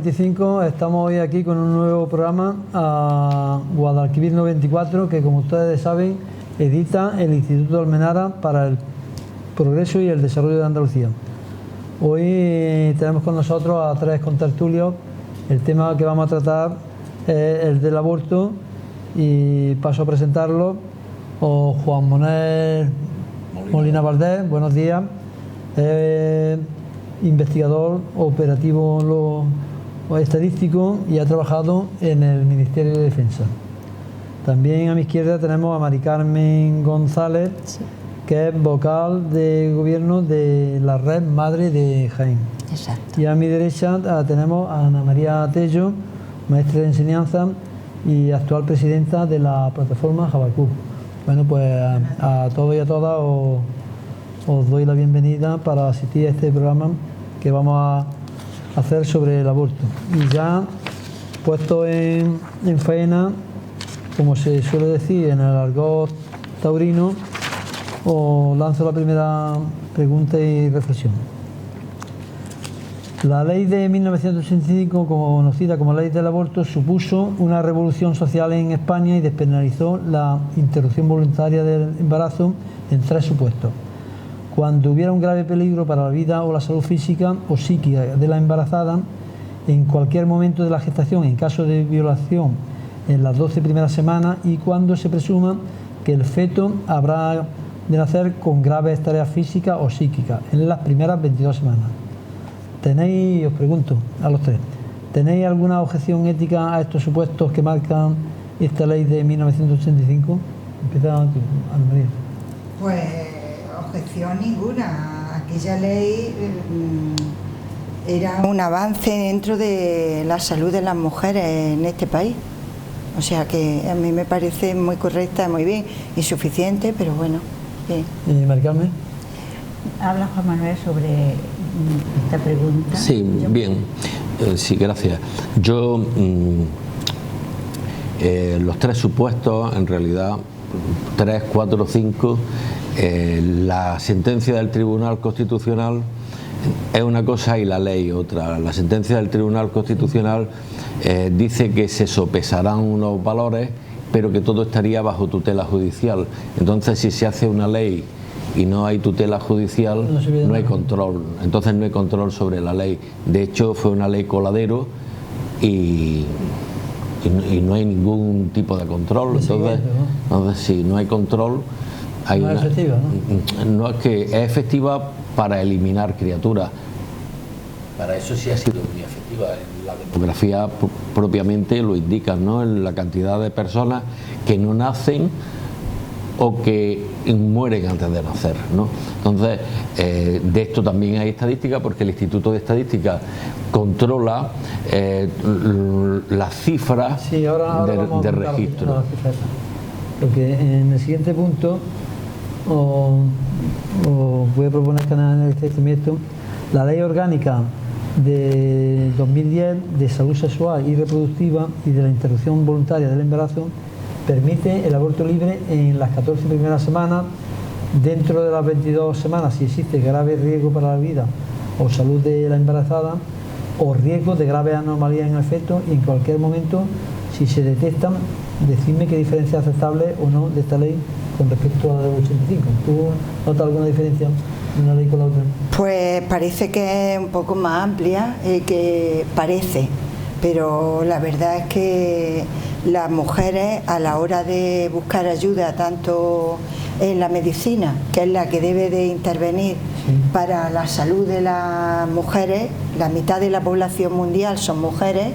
95, estamos hoy aquí con un nuevo programa a Guadalquivir 94, que como ustedes saben edita el Instituto de Almenara para el Progreso y el Desarrollo de Andalucía. Hoy tenemos con nosotros a 3 contertulios. El tema que vamos a tratar es el del aborto y paso a presentarlo. Juan Manuel Molina Valdés, buenos días. Investigador operativo estadístico y ha trabajado en el Ministerio de Defensa. También a mi izquierda tenemos a Mari Carmen González, sí, que es vocal de gobierno de la Red Madre de Jaén. Exacto. Y a mi derecha tenemos a Ana María Tello, maestra de enseñanza y actual presidenta de la plataforma Jabacú. Bueno, pues a todos y a todas os doy la bienvenida para asistir a este programa que vamos a hacer sobre el aborto. Y ya puesto en faena, como se suele decir en el argot taurino, os lanzo la primera pregunta y reflexión. La ley de 1985, conocida como Ley del Aborto, supuso una revolución social en España y despenalizó la interrupción voluntaria del embarazo en 3 supuestos. Cuando hubiera un grave peligro para la vida o la salud física o psíquica de la embarazada, en cualquier momento de la gestación, en caso de violación en las 12 primeras semanas, y cuando se presuma que el feto habrá de nacer con graves tareas físicas o psíquicas en las primeras 22 semanas. Os pregunto a los 3, ¿tenéis alguna objeción ética a estos supuestos que marcan esta ley de 1985? Empieza tú, Ana María. Pues objeción ninguna. Aquella ley era un avance dentro de la salud de las mujeres en este país. O sea que a mí me parece muy correcta, muy bien, insuficiente, pero bueno, bien. ¿Y Mari Carmen? Habla Juan Manuel sobre esta pregunta. Sí, bien. Sí, gracias. Yo, los 3 supuestos, en realidad, 3, 4, 5, la sentencia del Tribunal Constitucional es una cosa y la ley otra. La sentencia del Tribunal Constitucional dice que se sopesarán unos valores, pero que todo estaría bajo tutela judicial. Entonces, si se hace una ley y no hay tutela judicial, no hay control. Entonces no hay control sobre la ley. De hecho, fue una ley coladero y no hay ningún tipo de control. Entonces si no hay control, hay es efectiva, ¿no? No, es que es efectiva para eliminar criaturas. Para eso sí ha sido muy efectiva. La demografía propiamente lo indica, ¿no? En la cantidad de personas que no nacen o que mueren antes de nacer, ¿no? Entonces, de esto también hay estadística, porque el Instituto de Estadística controla las cifras, sí, ahora de registro. Porque en el siguiente punto os voy a proponer que analicéis esto. La Ley Orgánica de 2010 de Salud Sexual y Reproductiva y de la Interrupción Voluntaria del Embarazo permite el aborto libre en las 14 primeras semanas, dentro de las 22 semanas si existe grave riesgo para la vida o salud de la embarazada o riesgo de grave anormalidad en el feto, y en cualquier momento si se detectan. Decidme qué diferencia es aceptable o no de esta ley con respecto a la del 85. ¿Tú notas alguna diferencia de una ley con la otra? Pues parece que es un poco más amplia, que parece, pero la verdad es que las mujeres, a la hora de buscar ayuda, tanto en la medicina, que es la que debe de intervenir para la salud de las mujeres, la mitad de la población mundial son mujeres,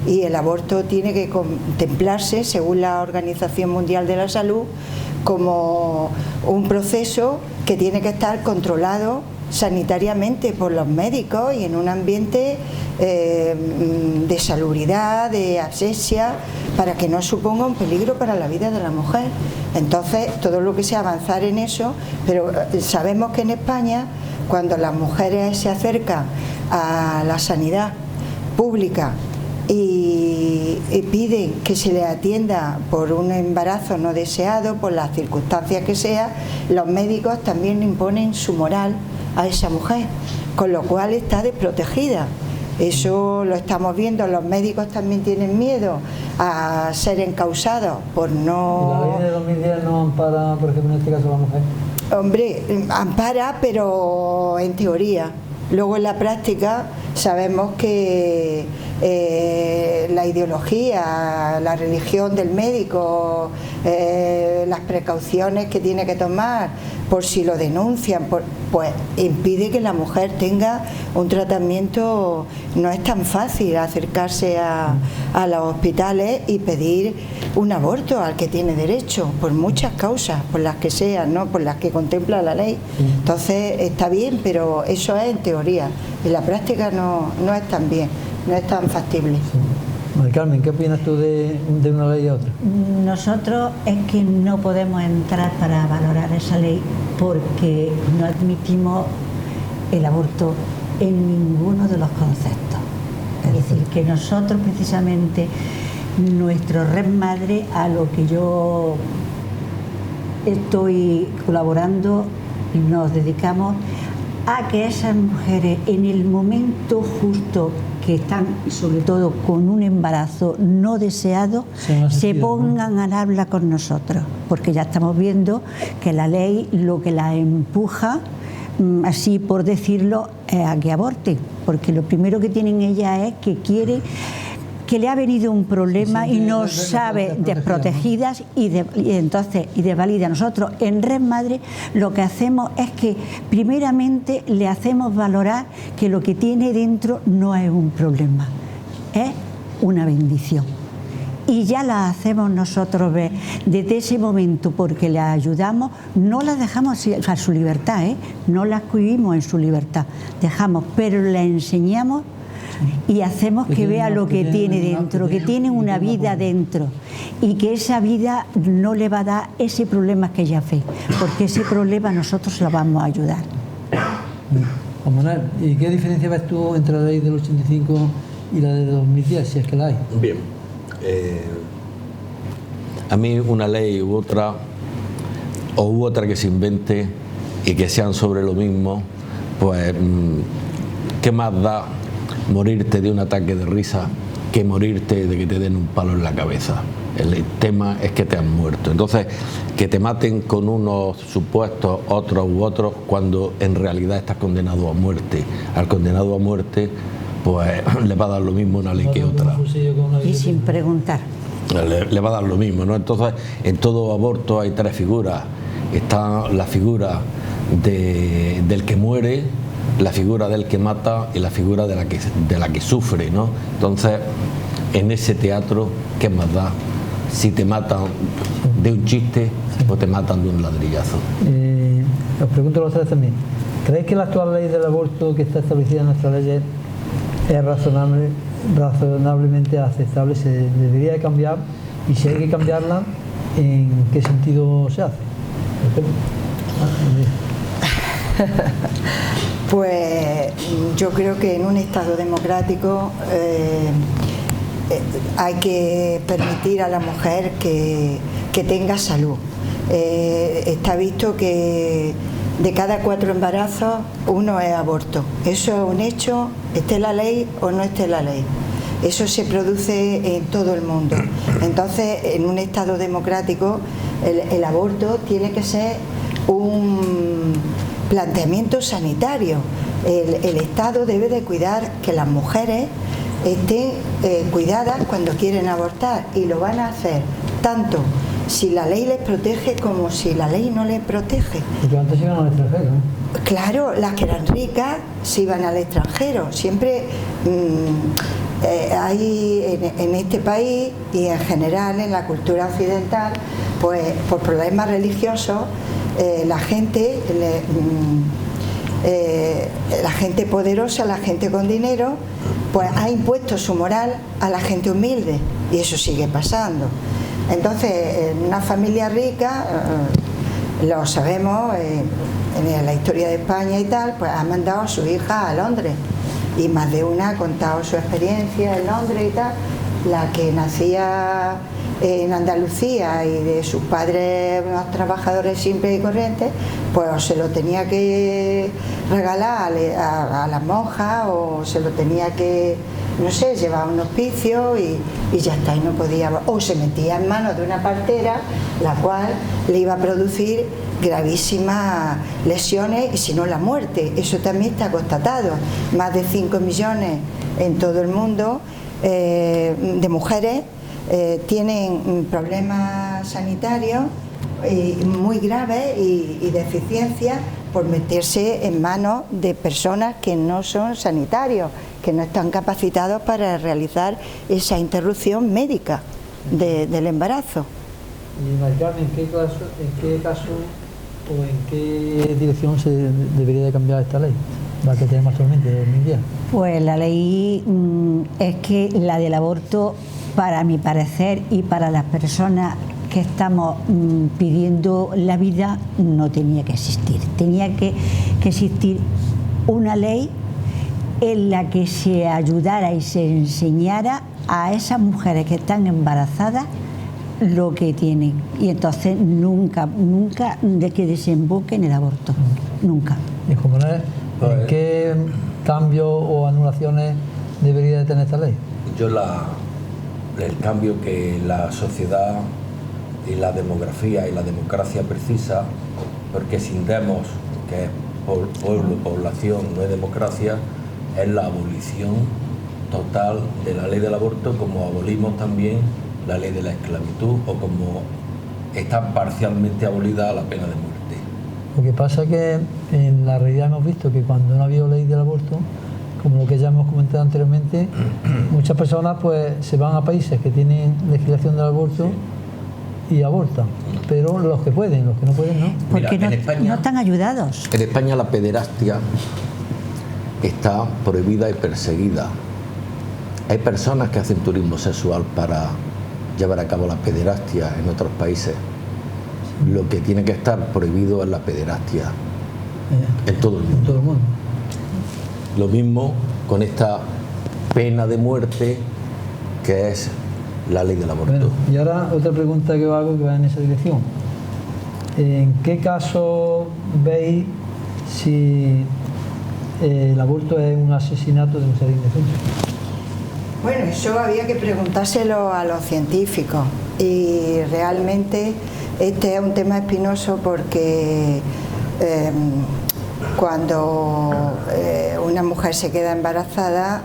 y el aborto tiene que contemplarse, según la Organización Mundial de la Salud, como un proceso que tiene que estar controlado sanitariamente por los médicos y en un ambiente de salubridad, de asepsia, para que no suponga un peligro para la vida de la mujer. Entonces, todo lo que sea avanzar en eso, pero sabemos que en España, cuando las mujeres se acercan a la sanidad pública y piden que se les atienda por un embarazo no deseado, por las circunstancias que sea, los médicos también imponen su moral a esa mujer, con lo cual está desprotegida. Eso lo estamos viendo. Los médicos también tienen miedo a ser encausados por no... ¿La ley de 2010 no ampara, por ejemplo, en este caso, a la mujer? Hombre, ampara, pero en teoría. Luego en la práctica sabemos que la ideología, la religión del médico, las precauciones que tiene que tomar por si lo denuncian, pues impide que la mujer tenga un tratamiento. No es tan fácil acercarse a los hospitales y pedir un aborto al que tiene derecho, por muchas causas, por las que sean, ¿no? Por las que contempla la ley. Entonces está bien, pero eso es en teoría. En la práctica no es tan bien, no es tan factible. Sí. María Carmen, ¿qué opinas tú de una ley y otra? Nosotros es que no podemos entrar para valorar esa ley porque no admitimos el aborto en ninguno de los conceptos. Es decir, que nosotros precisamente, nuestro Red Madre, a lo que yo estoy colaborando, nos dedicamos a que esas mujeres en el momento justo que están, sobre todo con un embarazo no deseado, se pongan al habla con nosotros, porque ya estamos viendo que la ley lo que la empuja, así por decirlo, es a que aborten, porque lo primero que tienen ellas es que quiere, que le ha venido un problema y no sabe, desprotegidas y desvalida. Nosotros en Red Madre lo que hacemos es que primeramente le hacemos valorar que lo que tiene dentro no es un problema, es una bendición. Y ya la hacemos nosotros ver desde ese momento, porque le ayudamos, no la dejamos a su libertad, no la cohibimos en su libertad, dejamos, pero le enseñamos y hacemos que vea lo que tiene dentro, que tiene una vida dentro y que esa vida no le va a dar ese problema que ella ve, porque ese problema nosotros la vamos a ayudar. Juan Manuel, ¿y qué diferencia ves tú entre la ley del 85 y la de 2010, si es que la hay? Bien, a mí una ley u otra que se invente y que sean sobre lo mismo, pues ¿qué más da morirte de un ataque de risa que morirte de que te den un palo en la cabeza? El tema es que te han muerto. Entonces, que te maten con unos supuestos, otros u otros, cuando en realidad estás condenado a muerte. Al condenado a muerte, pues le va a dar lo mismo una ley que otra. Y sin preguntar. Le va a dar lo mismo, ¿no? Entonces, en todo aborto hay tres figuras. Está la figura del que muere, la figura del que mata y la figura de la que sufre, ¿no? Entonces, en ese teatro, ¿qué más da? Si te matan de un chiste o te matan de un ladrillazo. Os pregunto a los tres también. ¿Creéis que la actual ley del aborto que está establecida en nuestra ley es razonablemente aceptable? ¿Se debería de cambiar? Y si hay que cambiarla, ¿en qué sentido se hace? Pues yo creo que en un Estado democrático hay que permitir a la mujer que tenga salud. Está visto que de cada 4 embarazos, 1 es aborto. Eso es un hecho, esté la ley o no esté la ley. Eso se produce en todo el mundo. Entonces, en un Estado democrático, el aborto tiene que ser un planteamiento sanitario. El Estado debe de cuidar que las mujeres estén cuidadas cuando quieren abortar, y lo van a hacer tanto si la ley les protege como si la ley no les protege. Porque antes iban al extranjero, ¿no? Claro, las que eran ricas se iban al extranjero. Siempre hay en este país y en general en la cultura occidental, pues por problemas religiosos, la gente poderosa, la gente con dinero, pues ha impuesto su moral a la gente humilde, y eso sigue pasando. Entonces, en una familia rica, lo sabemos, en la historia de España y tal, pues ha mandado a su hija a Londres, y más de una ha contado su experiencia en Londres y tal. La que nacía en Andalucía y de sus padres, unos trabajadores simples y corrientes, pues se lo tenía que regalar a las monjas o se lo tenía que, no sé, llevar a un hospicio y ya está, y no podía, o se metía en manos de una partera, la cual le iba a producir gravísimas lesiones y si no la muerte. Eso también está constatado. Más de 5 millones en todo el mundo de mujeres tienen problemas sanitarios muy graves y deficiencias por meterse en manos de personas que no son sanitarios, que no están capacitados para realizar esa interrupción médica del embarazo. Y Maricarmen, ¿en qué caso o en qué dirección se debería de cambiar esta ley, la que tenemos actualmente, de 2010? Pues la ley es que la del aborto, para mi parecer y para las personas que estamos pidiendo la vida, no tenía que existir. Tenía que existir una ley en la que se ayudara y se enseñara a esas mujeres que están embarazadas lo que tienen, y entonces nunca de que desemboque en el aborto, nunca. Y como no es, ¿en qué cambios o anulaciones debería de tener esta ley? Yo el cambio que la sociedad y la demografía y la democracia precisa, porque sin demos, que es pueblo, población, no es democracia, es la abolición total de la ley del aborto, como abolimos también la ley de la esclavitud o como está parcialmente abolida la pena de muerte. Lo que pasa es que en la realidad hemos visto que cuando no ha habido ley del aborto, como lo que ya hemos comentado anteriormente, muchas personas pues se van a países que tienen legislación del aborto y abortan, pero los que pueden, los que no pueden no. Porque Mira, en España, no están ayudados. En España la pederastia está prohibida y perseguida. Hay personas que hacen turismo sexual para llevar a cabo la pederastia en otros países. Lo que tiene que estar prohibido es la pederastia en todo el mundo. En todo el mundo. Lo mismo con esta pena de muerte que es la ley del aborto. Bueno, y ahora otra pregunta que os hago que va en esa dirección. ¿En qué caso veis si el aborto es un asesinato de un ser indefenso? Bueno, eso había que preguntárselo a los científicos y realmente este es un tema espinoso porque cuando una mujer se queda embarazada,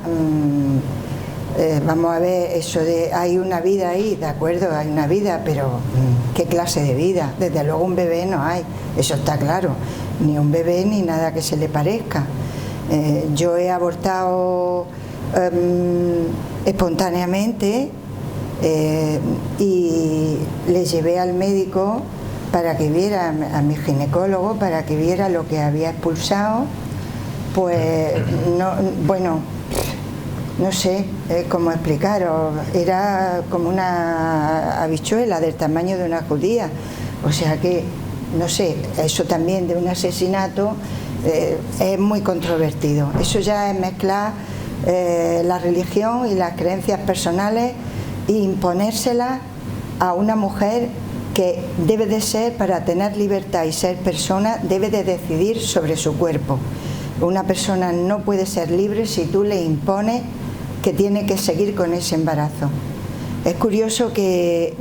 vamos a ver, eso de hay una vida ahí, de acuerdo, hay una vida, pero ¿qué clase de vida? Desde luego un bebé no hay, eso está claro, ni un bebé ni nada que se le parezca. Yo he abortado espontáneamente y le llevé al médico para que viera, a mi ginecólogo, para que viera lo que había expulsado. Pues no, bueno, no sé cómo explicaros, era como una habichuela del tamaño de una judía, o sea que, no sé, eso también de un asesinato es muy controvertido. Eso ya es mezclar la religión y las creencias personales e imponérselas a una mujer que debe de ser, para tener libertad y ser persona, debe de decidir sobre su cuerpo. Una persona no puede ser libre si tú le impones que tiene que seguir con ese embarazo. Es curioso que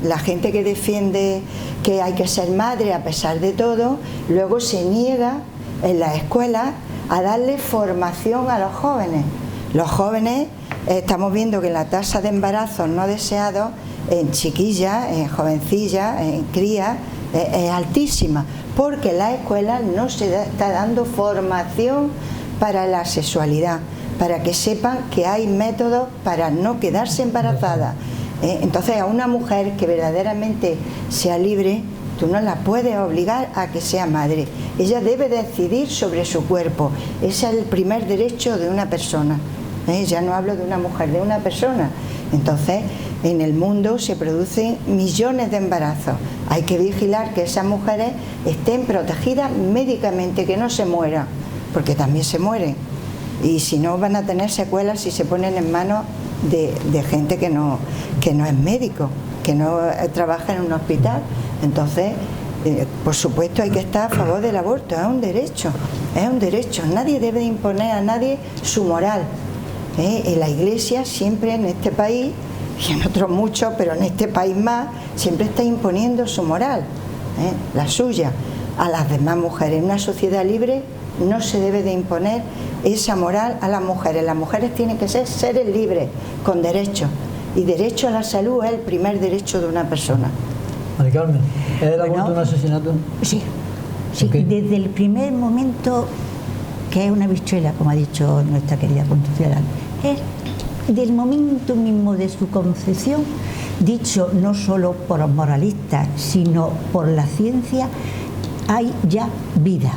la gente que defiende que hay que ser madre a pesar de todo, luego se niega en las escuelas a darle formación a los jóvenes. Los jóvenes, estamos viendo que la tasa de embarazos no deseados en chiquillas, en jovencillas, en crías, es altísima, porque en las escuelas no se está dando formación para la sexualidad, para que sepan que hay métodos para no quedarse embarazada. Entonces, a una mujer que verdaderamente sea libre, tú no la puedes obligar a que sea madre. Ella debe decidir sobre su cuerpo. Ese es el primer derecho de una persona. Ya no hablo de una mujer, de una persona. Entonces, en el mundo se producen millones de embarazos. Hay que vigilar que esas mujeres estén protegidas médicamente, que no se mueran, porque también se mueren. Y si no, van a tener secuelas si se ponen en manos de gente que no es médico. que no trabaja en un hospital. Entonces, por supuesto, hay que estar a favor del aborto, es un derecho, nadie debe de imponer a nadie su moral. En la Iglesia siempre en este país, y en otros muchos, pero en este país más, siempre está imponiendo su moral, la suya, a las demás mujeres. En una sociedad libre no se debe de imponer esa moral a las mujeres tienen que ser seres libres, con derechos, y derecho a la salud es el primer derecho de una persona. María Carmen, ¿es el aborto un asesinato? Sí, sí, Okay. Desde el primer momento, que es una bichuela, como ha dicho nuestra querida constitucional, es del momento mismo de su concepción, dicho no solo por los moralistas, sino por la ciencia, hay ya vida.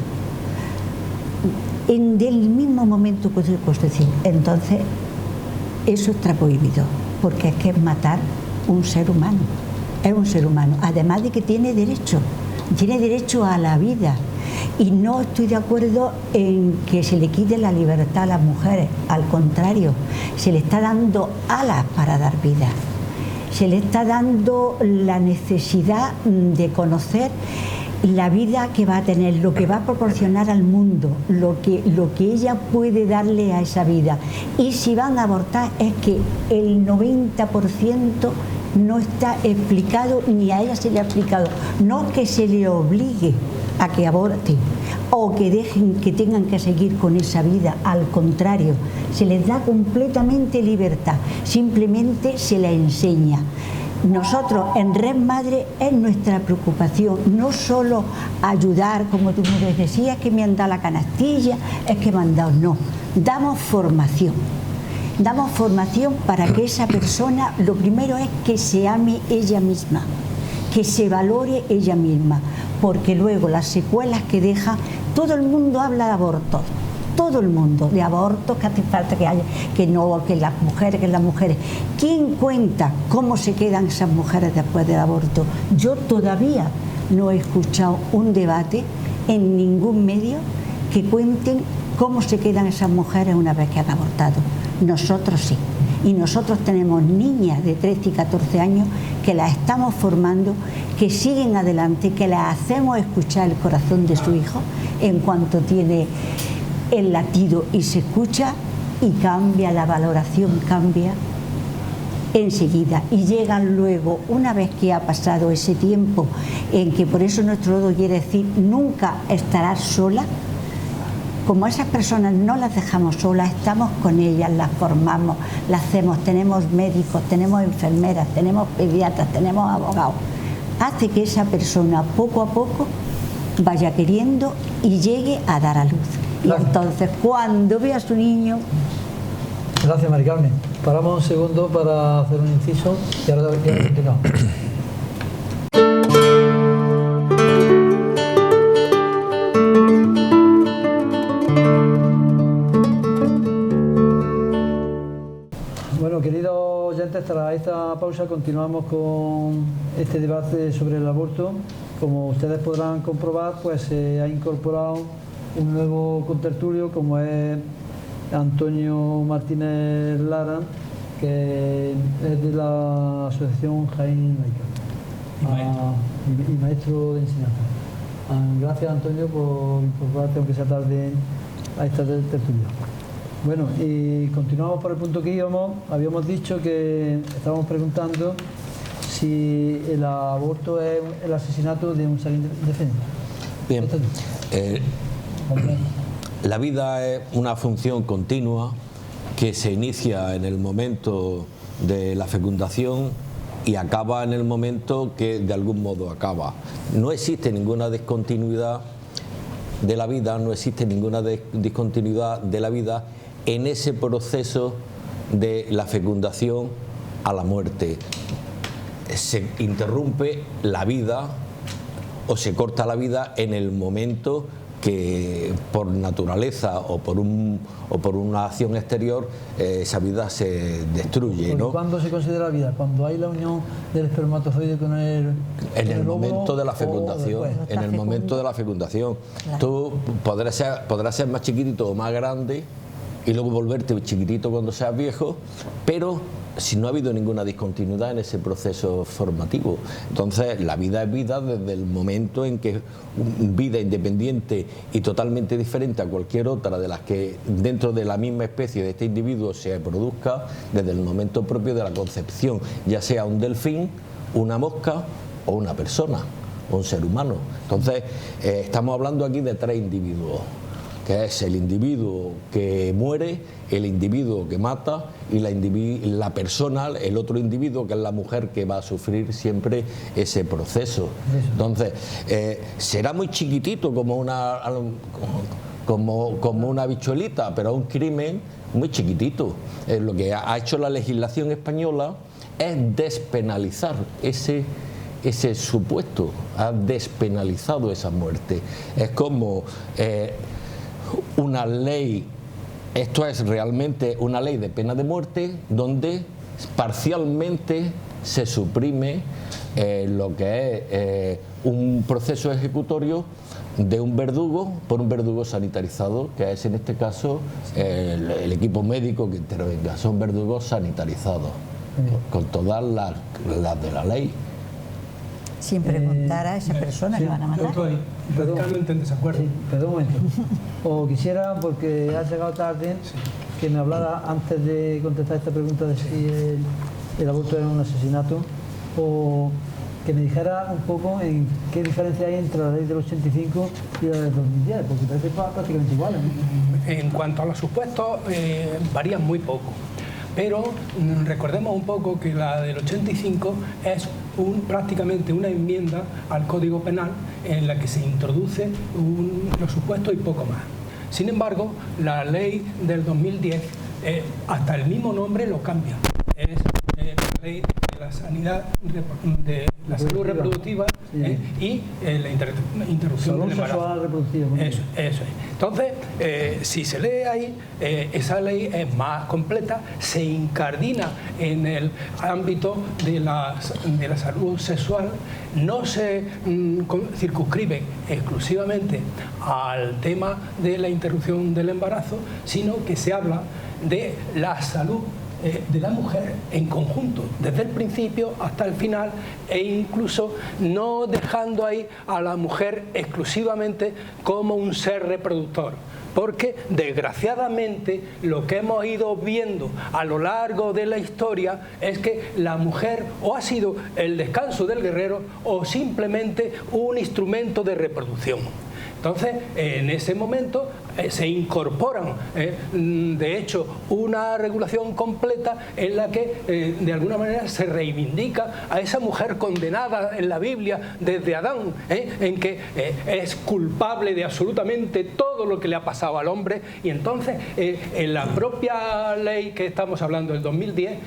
Del mismo momento que su concepción. Entonces, eso está prohibido, porque es que es matar un ser humano. Es un ser humano, además de que tiene derecho a la vida. Y no estoy de acuerdo en que se le quite la libertad a las mujeres, al contrario, se le está dando alas para dar vida, se le está dando la necesidad de conocer la vida que va a tener, lo que va a proporcionar al mundo, lo que ella puede darle a esa vida. Y si van a abortar es que el 90% no está explicado, ni a ella se le ha explicado. No que se le obligue a que aborte o que dejen que tengan que seguir con esa vida, al contrario, se les da completamente libertad, simplemente se la enseña. Nosotros en Red Madre es nuestra preocupación, no solo ayudar, como tú me decías, que me han dado la canastilla, es que me han dado, no, damos formación para que esa persona, lo primero es que se ame ella misma, que se valore ella misma, porque luego las secuelas que deja, todo el mundo habla de abortos, todo el mundo, de abortos, que hace falta que haya, que las mujeres. ¿Quién cuenta cómo se quedan esas mujeres después del aborto? Yo todavía no he escuchado un debate en ningún medio que cuenten cómo se quedan esas mujeres una vez que han abortado. Nosotros sí. Y nosotros tenemos niñas de 13 y 14 años que las estamos formando, que siguen adelante, que las hacemos escuchar el corazón de su hijo en cuanto tiene el latido y se escucha, y cambia, la valoración cambia enseguida. Y llegan luego, una vez que ha pasado ese tiempo, en que por eso nuestro lodo quiere decir nunca estarás sola. Como a esas personas no las dejamos solas, estamos con ellas, las formamos, las hacemos, tenemos médicos, tenemos enfermeras, tenemos pediatras, tenemos abogados. Hace que esa persona poco a poco vaya queriendo y llegue a dar a luz. Y entonces, cuando ve a su niño... Gracias, María Carmen. Paramos un segundo para hacer un inciso y ahora continuamos. Bueno, queridos oyentes, tras esta pausa continuamos con este debate sobre el aborto. Como ustedes podrán comprobar, pues se ha incorporado un nuevo contertulio, como es Antonio Martínez Lara, que es de la Asociación Jaén Laica y maestro de enseñanza. Gracias, Antonio, por incorporarte, aunque sea tarde, a esta tertulia. Bueno, y continuamos por el punto que íbamos. Habíamos dicho que estábamos preguntando si el aborto es el asesinato de un ser indefenso. Bien, la vida es una función continua que se inicia en el momento de la fecundación y acaba en el momento que de algún modo acaba. No existe ninguna discontinuidad de la vida, no existe ninguna discontinuidad de la vida en ese proceso de la fecundación a la muerte. Se interrumpe la vida o se corta la vida en el momento que por naturaleza o por una acción exterior esa vida se destruye, ¿no? ¿Cuándo se considera vida? ¿Cuando hay la unión del espermatozoide con el en el momento de la fecundación, en el momento de la fecundación. Claro. Tú podrás ser más chiquitito o más grande y luego volverte chiquitito cuando seas viejo, pero si no ha habido ninguna discontinuidad en ese proceso formativo. Entonces, la vida es vida desde el momento en que vida independiente y totalmente diferente a cualquier otra de las que dentro de la misma especie de este individuo se produzca, desde el momento propio de la concepción, ya sea un delfín, una mosca o una persona, o un ser humano. Entonces, estamos hablando aquí de 3 individuos, que es el individuo que muere, el individuo que mata y la persona, el otro individuo, que es la mujer, que va a sufrir siempre ese proceso. Entonces, será muy chiquitito como una bichuelita, pero un crimen muy chiquitito. Lo que ha hecho la legislación española es despenalizar ese supuesto, ha despenalizado esa muerte. Es como una ley, esto es realmente una ley de pena de muerte, donde parcialmente se suprime lo que es un proceso ejecutorio de un verdugo por un verdugo sanitarizado, que es en este caso el equipo médico que intervenga. Son verdugos sanitarizados, con todas las de la ley. Sin preguntar a esa persona que van a matar. Yo estoy radicalmente en desacuerdo. Sí, perdón un momento. O quisiera, porque ha llegado tarde, que me hablara antes de contestar esta pregunta de si el aborto era un asesinato, o que me dijera un poco en qué diferencia hay entre la ley del 85 y la del 2010, porque parece prácticamente iguales, ¿no? En cuanto a los supuestos, varían muy poco. Pero recordemos un poco que la del 85 es prácticamente una enmienda al Código Penal en la que se introduce los supuestos y poco más. Sin embargo, la ley del 2010, hasta el mismo nombre lo cambia. Es la ley de la sanidad, de la salud reproductiva, y la interrupción del embarazo. Eso es. Entonces, si se lee ahí, esa ley es más completa, se incardina en el ámbito de la salud sexual, no se circunscribe exclusivamente al tema de la interrupción del embarazo, sino que se habla de la salud de la mujer en conjunto, desde el principio hasta el final, e incluso no dejando ahí a la mujer exclusivamente como un ser reproductor. Porque desgraciadamente lo que hemos ido viendo a lo largo de la historia es que la mujer o ha sido el descanso del guerrero o simplemente un instrumento de reproducción. Entonces, en ese momento se incorporan, de hecho, una regulación completa en la que, de alguna manera, se reivindica a esa mujer condenada en la Biblia desde Adán, en que es culpable de absolutamente todo lo que le ha pasado al hombre. Y entonces, en la propia ley que estamos hablando, del 2010,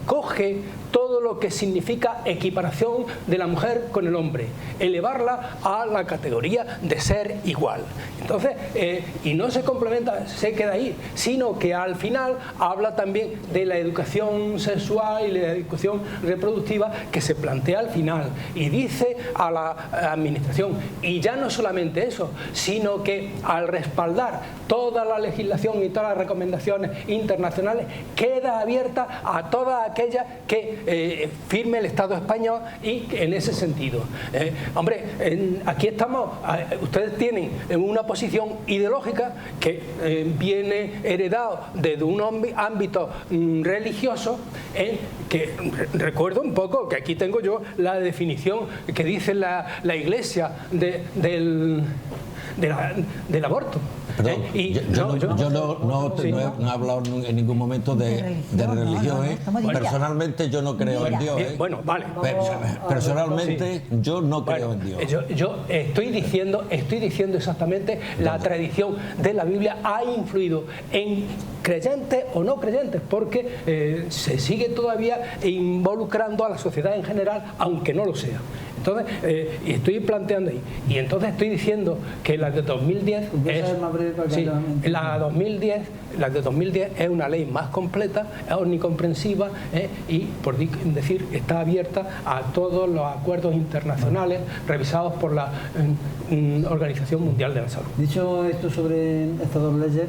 coge todo lo que significa equiparación de la mujer con el hombre, elevarla a la categoría de ser igual. Entonces, y no se complementa, se queda ahí, sino que al final habla también de la educación sexual y la educación reproductiva que se plantea al final, y dice a la administración, y ya no solamente eso, sino que al respaldar toda la legislación y todas las recomendaciones internacionales, queda abierta a toda aquella que firme el Estado español, y en ese sentido. Hombre, aquí estamos, ustedes tienen una posición ideológica que viene heredado desde un ámbito religioso, que recuerdo un poco que aquí tengo yo la definición que dice la Iglesia del aborto. Perdón, yo no he hablado en ningún momento de religión. Personalmente yo no creo en Dios. Bueno, vale. Personalmente yo no creo en Dios. Yo estoy diciendo exactamente la tradición de la Biblia ha influido en creyentes o no creyentes, porque se sigue todavía involucrando a la sociedad en general, aunque no lo sea. Entonces, y estoy planteando ahí, y entonces estoy diciendo que la de 2010 la de 2010 es una ley más completa, es omnicomprensiva, y por decir, está abierta a todos los acuerdos internacionales revisados por la Organización Mundial de la Salud. Dicho esto sobre estas dos leyes,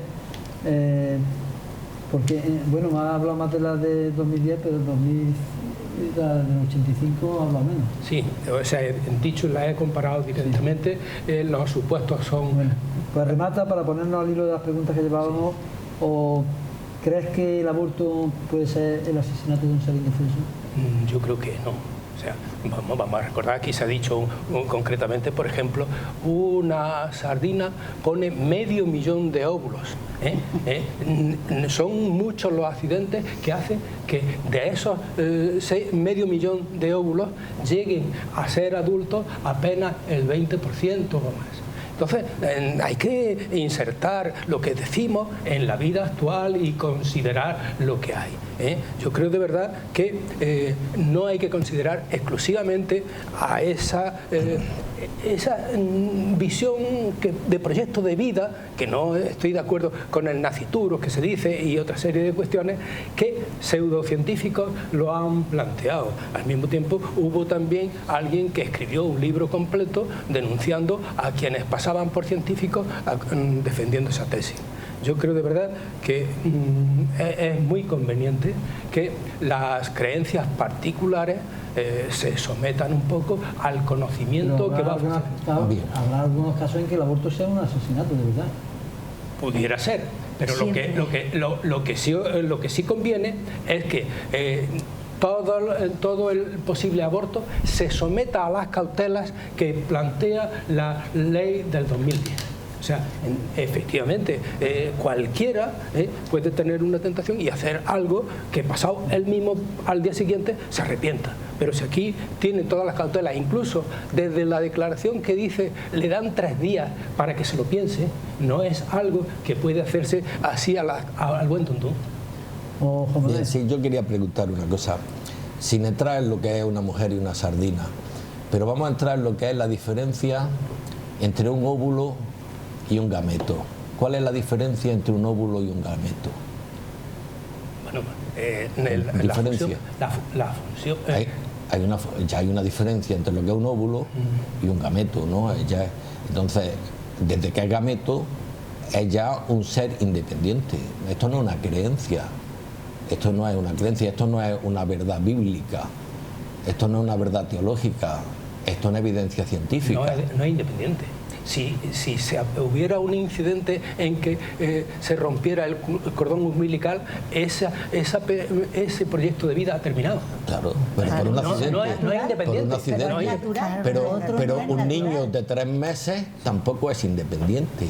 Porque, bueno, me ha hablado más de la de 2010, pero el 2000, la del 85 habla menos. Sí, o sea, dicho, la he comparado directamente, los supuestos son... Bueno, pues remata para ponernos al hilo de las preguntas que llevábamos. ¿O crees que el aborto puede ser el asesinato de un ser indefenso? Yo creo que no. O sea, vamos a recordar, aquí se ha dicho concretamente, por ejemplo, una sardina pone 500.000 de óvulos. Son muchos los accidentes que hacen que de esos 500.000 de óvulos lleguen a ser adultos apenas el 20% o más. Entonces, hay que insertar lo que decimos en la vida actual y considerar lo que hay. Yo creo de verdad que no hay que considerar exclusivamente a esa visión de proyecto de vida, que no estoy de acuerdo con el nacituro que se dice y otra serie de cuestiones que pseudocientíficos lo han planteado. Al mismo tiempo hubo también alguien que escribió un libro completo denunciando a quienes pasaban por científicos defendiendo esa tesis. Yo creo de verdad que es muy conveniente que las creencias particulares se sometan un poco al conocimiento que va a funcionar. Habrá algunos casos en que el aborto sea un asesinato, de verdad. Pudiera ser, pero lo que sí conviene es que todo el posible aborto se someta a las cautelas que plantea la ley del 2010. O sea, efectivamente, cualquiera puede tener una tentación y hacer algo que pasado él mismo al día siguiente se arrepienta. Pero si aquí tiene todas las cautelas, incluso desde la declaración que dice le dan 3 días para que se lo piense, no es algo que puede hacerse así al buen tuntún. Bien, sí, yo quería preguntar una cosa, sin entrar en lo que es una mujer y una sardina, pero vamos a entrar en lo que es la diferencia entre un óvulo y un gameto. ¿Cuál es la diferencia entre un óvulo y un gameto? Bueno, la función. Ya hay una diferencia entre lo que es un óvulo y un gameto, ¿no? Entonces, desde que es gameto, es ya un ser independiente. Esto no es una creencia. Esto no es una creencia, esto no es una verdad bíblica, esto no es una verdad teológica, esto es una evidencia científica. No es independiente. Si hubiera un incidente en que se rompiera el cordón umbilical, ese proyecto de vida ha terminado. Claro, pero por un accidente. No es independiente. Por un accidente. Pero un niño de 3 meses tampoco es independiente.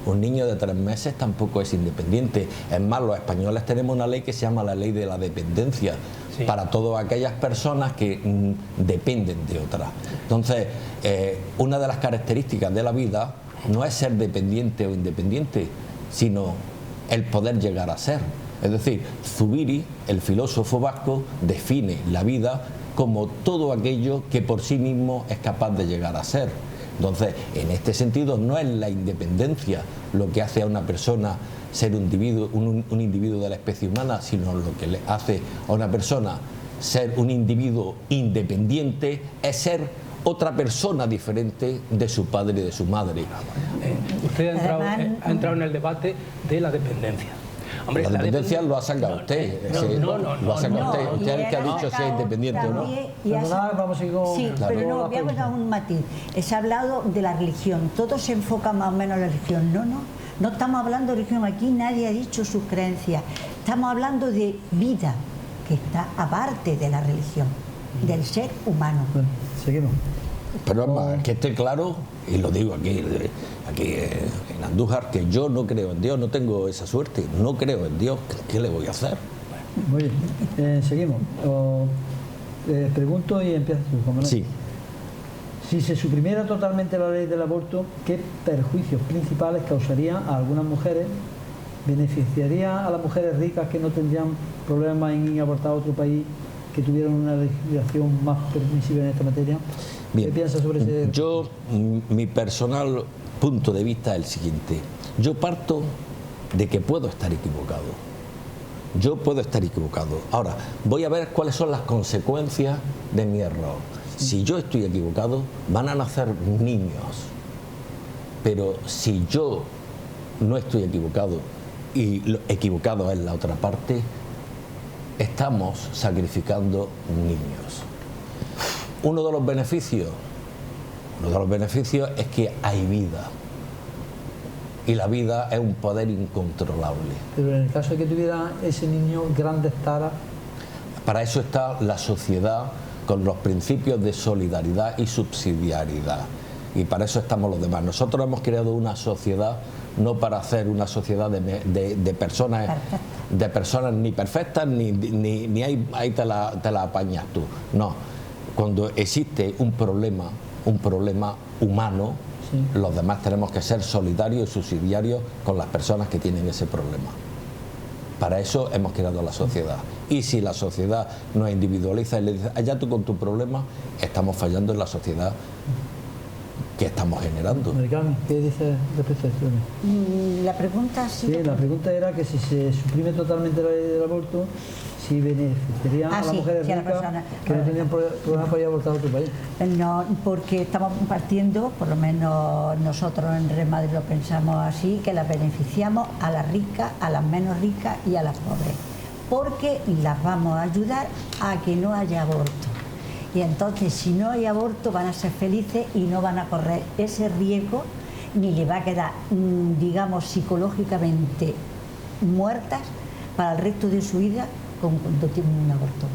Un niño de 3 meses tampoco es independiente. Es más, los españoles tenemos una ley que se llama la ley de la dependencia. Sí. Para todas aquellas personas que dependen de otras. Entonces, una de las características de la vida no es ser dependiente o independiente, sino el poder llegar a ser. Es decir, Zubiri, el filósofo vasco, define la vida como todo aquello que por sí mismo es capaz de llegar a ser. Entonces, en este sentido, no es la independencia lo que hace a una persona ser un individuo de la especie humana, sino lo que le hace a una persona ser un individuo independiente es ser otra persona diferente de su padre y de su madre. Usted ha entrado en el debate de la dependencia. Hombre, la dependencia lo ha sacado usted. Lo ha sacado usted. Usted es el que ha dicho si es independiente o no. Sí, pero no, voy a dar un matiz. Se ha hablado de la religión. Todo se enfoca más o menos en la religión. No estamos hablando de religión. Aquí nadie ha dicho sus creencias. Estamos hablando de vida, que está aparte de la religión, del ser humano. Bueno, seguimos. Pero además, que esté claro, y lo digo aquí en Andújar, que yo no creo en Dios, no tengo esa suerte, no creo en Dios, ¿qué le voy a hacer? Muy bien, seguimos. Pregunto y empiezas tú, Juan Manuel. Sí. Si se suprimiera totalmente la ley del aborto, ¿qué perjuicios principales causaría a algunas mujeres? ¿Beneficiaría a las mujeres ricas que no tendrían problemas en ir a abortar a otro país, que tuvieran una legislación más permisiva en esta materia? Bien. ¿Qué piensas sobre ese? Yo, mi personal punto de vista es el siguiente. Yo parto de que puedo estar equivocado. Yo puedo estar equivocado. Ahora, voy a ver cuáles son las consecuencias de mi error. Si yo estoy equivocado, van a nacer niños. Pero si yo no estoy equivocado y lo equivocado es la otra parte, estamos sacrificando niños. Uno de los beneficios es que hay vida. Y la vida es un poder incontrolable. Pero en el caso de que tuviera ese niño grandes taras... Para eso está la sociedad con los principios de solidaridad y subsidiariedad. Y para eso estamos los demás. Nosotros hemos creado una sociedad no para hacer una sociedad de personas ni perfectas ni ahí te la apañas tú. No, cuando existe un problema humano, sí, los demás tenemos que ser solidarios y subsidiarios con las personas que tienen ese problema. Para eso hemos creado la sociedad. Y si la sociedad nos individualiza y le dice, allá tú con tu problema, estamos fallando en la sociedad que estamos generando. Carmen, ¿qué dices respecto a esto? La pregunta la pregunta era que si se suprime totalmente la ley del aborto, si beneficiaría a las mujeres ricas que no tenían problemas para ir a abortar a otro país. No, porque estamos partiendo, por lo menos nosotros en Red Madrid lo pensamos así, que las beneficiamos a las ricas, a las menos ricas y a las pobres, porque las vamos a ayudar a que no haya aborto. Y entonces, si no hay aborto, van a ser felices y no van a correr ese riesgo, ni le va a quedar, digamos, psicológicamente muertas para el resto de su vida cuando tienen un aborto.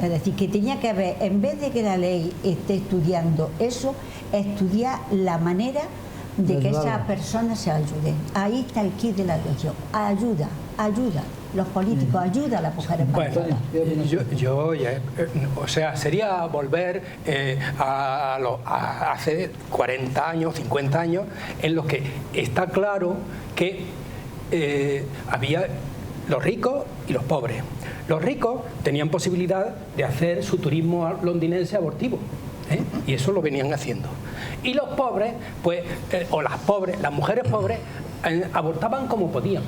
Es decir, que tenía que haber, en vez de que la ley esté estudiando eso, estudiar la manera de que esas personas se ayuden. Ahí está el kit de la cuestión. Ayuda. Los políticos ayudan a las mujeres. Bueno, o sea, sería volver a hace 40 años, 50 años, en los que está claro que había los ricos y los pobres. Los ricos tenían posibilidad de hacer su turismo londinense abortivo, y eso lo venían haciendo. Y los pobres, pues, las mujeres pobres, abortaban como podían.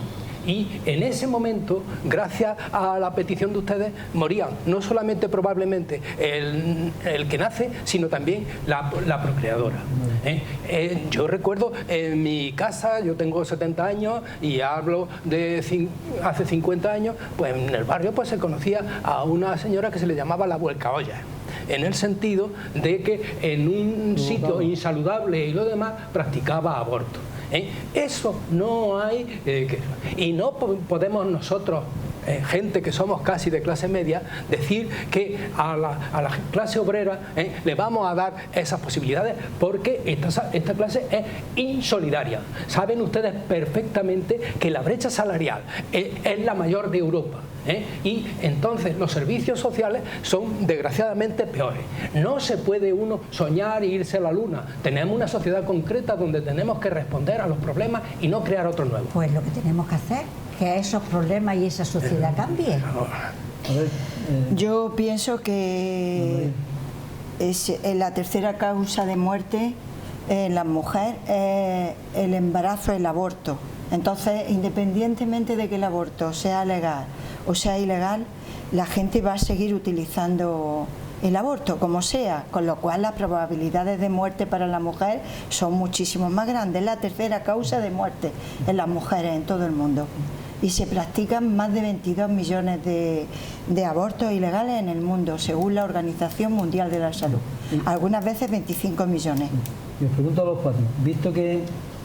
Y en ese momento, gracias a la petición de ustedes, morían no solamente probablemente el que nace, sino también la procreadora. Yo recuerdo en mi casa, yo tengo 70 años y hablo de hace 50 años, pues en el barrio pues se conocía a una señora que se le llamaba la vuelcaollas, en el sentido de que en un sitio insaludable y lo demás practicaba aborto. Eso no hay y no podemos nosotros, gente que somos casi de clase media, decir que a la clase obrera le vamos a dar esas posibilidades, porque esta clase es insolidaria. Saben ustedes perfectamente que la brecha salarial es la mayor de Europa. Y entonces los servicios sociales son desgraciadamente peores. No se puede uno soñar e irse a la luna. Tenemos una sociedad concreta donde tenemos que responder a los problemas y no crear otros nuevos. Pues lo que tenemos que hacer, que esos problemas y esa sociedad cambie. Yo pienso que es la tercera causa de muerte en la mujer, el embarazo, el aborto. Entonces, independientemente de que el aborto sea legal o sea ilegal, la gente va a seguir utilizando el aborto como sea, con lo cual las probabilidades de muerte para la mujer son muchísimo más grandes. Es la tercera causa de muerte en las mujeres en todo el mundo. Y se practican más de 22 millones de abortos ilegales en el mundo, según la Organización Mundial de la Salud. Algunas veces 25 millones. Y os pregunto a los cuatro, visto que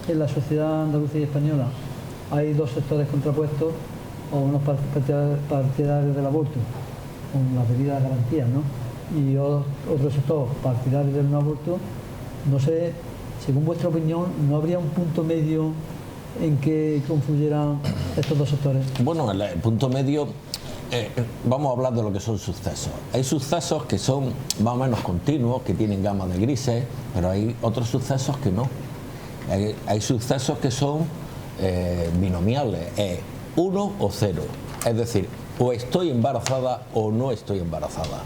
en la sociedad andaluza y española hay dos sectores contrapuestos, o unos partidarios del aborto, con las debidas garantías, ¿no?, y otro sector partidario del no aborto, no sé, según vuestra opinión, ¿no habría un punto medio en que confluyeran estos dos sectores? Bueno, el punto medio, vamos a hablar de lo que son sucesos. Hay sucesos que son más o menos continuos, que tienen gamas de grises, pero hay otros sucesos que no. Hay sucesos que son binomiales, 1 o 0, es decir, o estoy embarazada o no estoy embarazada,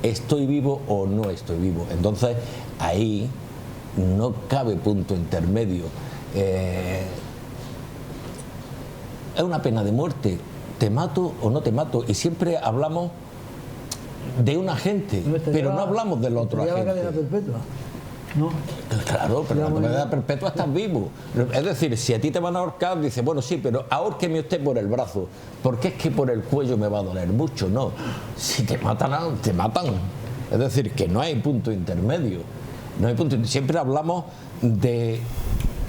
estoy vivo o no estoy vivo. Entonces ahí no cabe punto intermedio. Es una pena de muerte, te mato o no te mato, y siempre hablamos de un agente, pero no hablamos del otro agente. ¿no? Claro, pero la cadena perpetua estás vivo. Es decir, si a ti te van a ahorcar, dices, bueno, sí, pero ahórqueme usted por el brazo, porque es que por el cuello me va a doler mucho. No, si te matan, te matan. Es decir, que no hay punto intermedio. No hay punto. Siempre hablamos de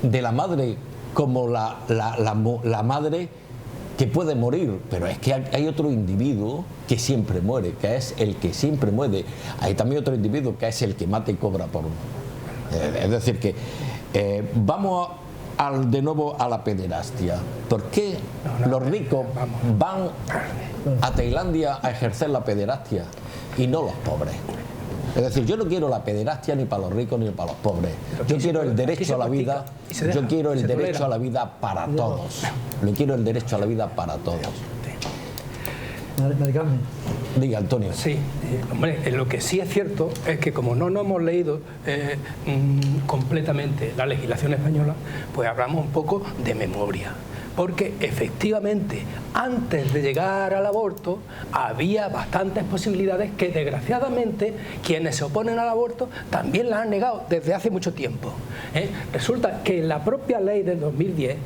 la madre como la madre que puede morir, pero es que hay otro individuo que siempre muere, que es el que siempre muere. Hay también otro individuo que es el que mata y cobra por uno. Es decir, que vamos de nuevo a la pederastia. ¿Por qué los ricos van a Tailandia a ejercer la pederastia y no los pobres? Es decir, yo no quiero la pederastia ni para los ricos ni para los pobres. Yo quiero el derecho a la vida. Yo quiero el derecho a la vida para todos. Yo quiero el derecho a la vida para todos. María Carmen. Diga, Antonio. Sí, hombre, lo que sí es cierto es que como no hemos leído completamente la legislación española, pues hablamos un poco de memoria. Porque efectivamente, antes de llegar al aborto, había bastantes posibilidades que desgraciadamente quienes se oponen al aborto también las han negado desde hace mucho tiempo. Resulta que la propia ley del 2010,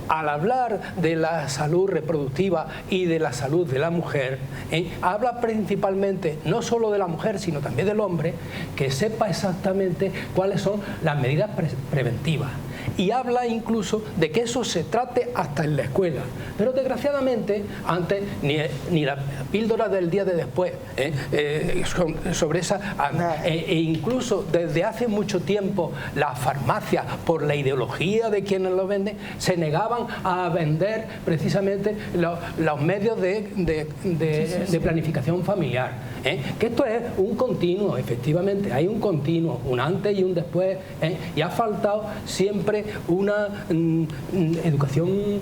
al hablar de la salud reproductiva y de la salud de la mujer, habla principalmente no solo de la mujer, sino también del hombre, que sepa exactamente cuáles son las medidas preventivas. Y habla incluso de que eso se trate hasta en la escuela. Pero desgraciadamente, antes ni la píldora del día de después sobre esa, e incluso desde hace mucho tiempo las farmacias, por la ideología de quienes lo venden, se negaban a vender precisamente los medios de planificación familiar. Que esto es un continuo, efectivamente, hay un continuo, un antes y un después, y ha faltado siempre una educación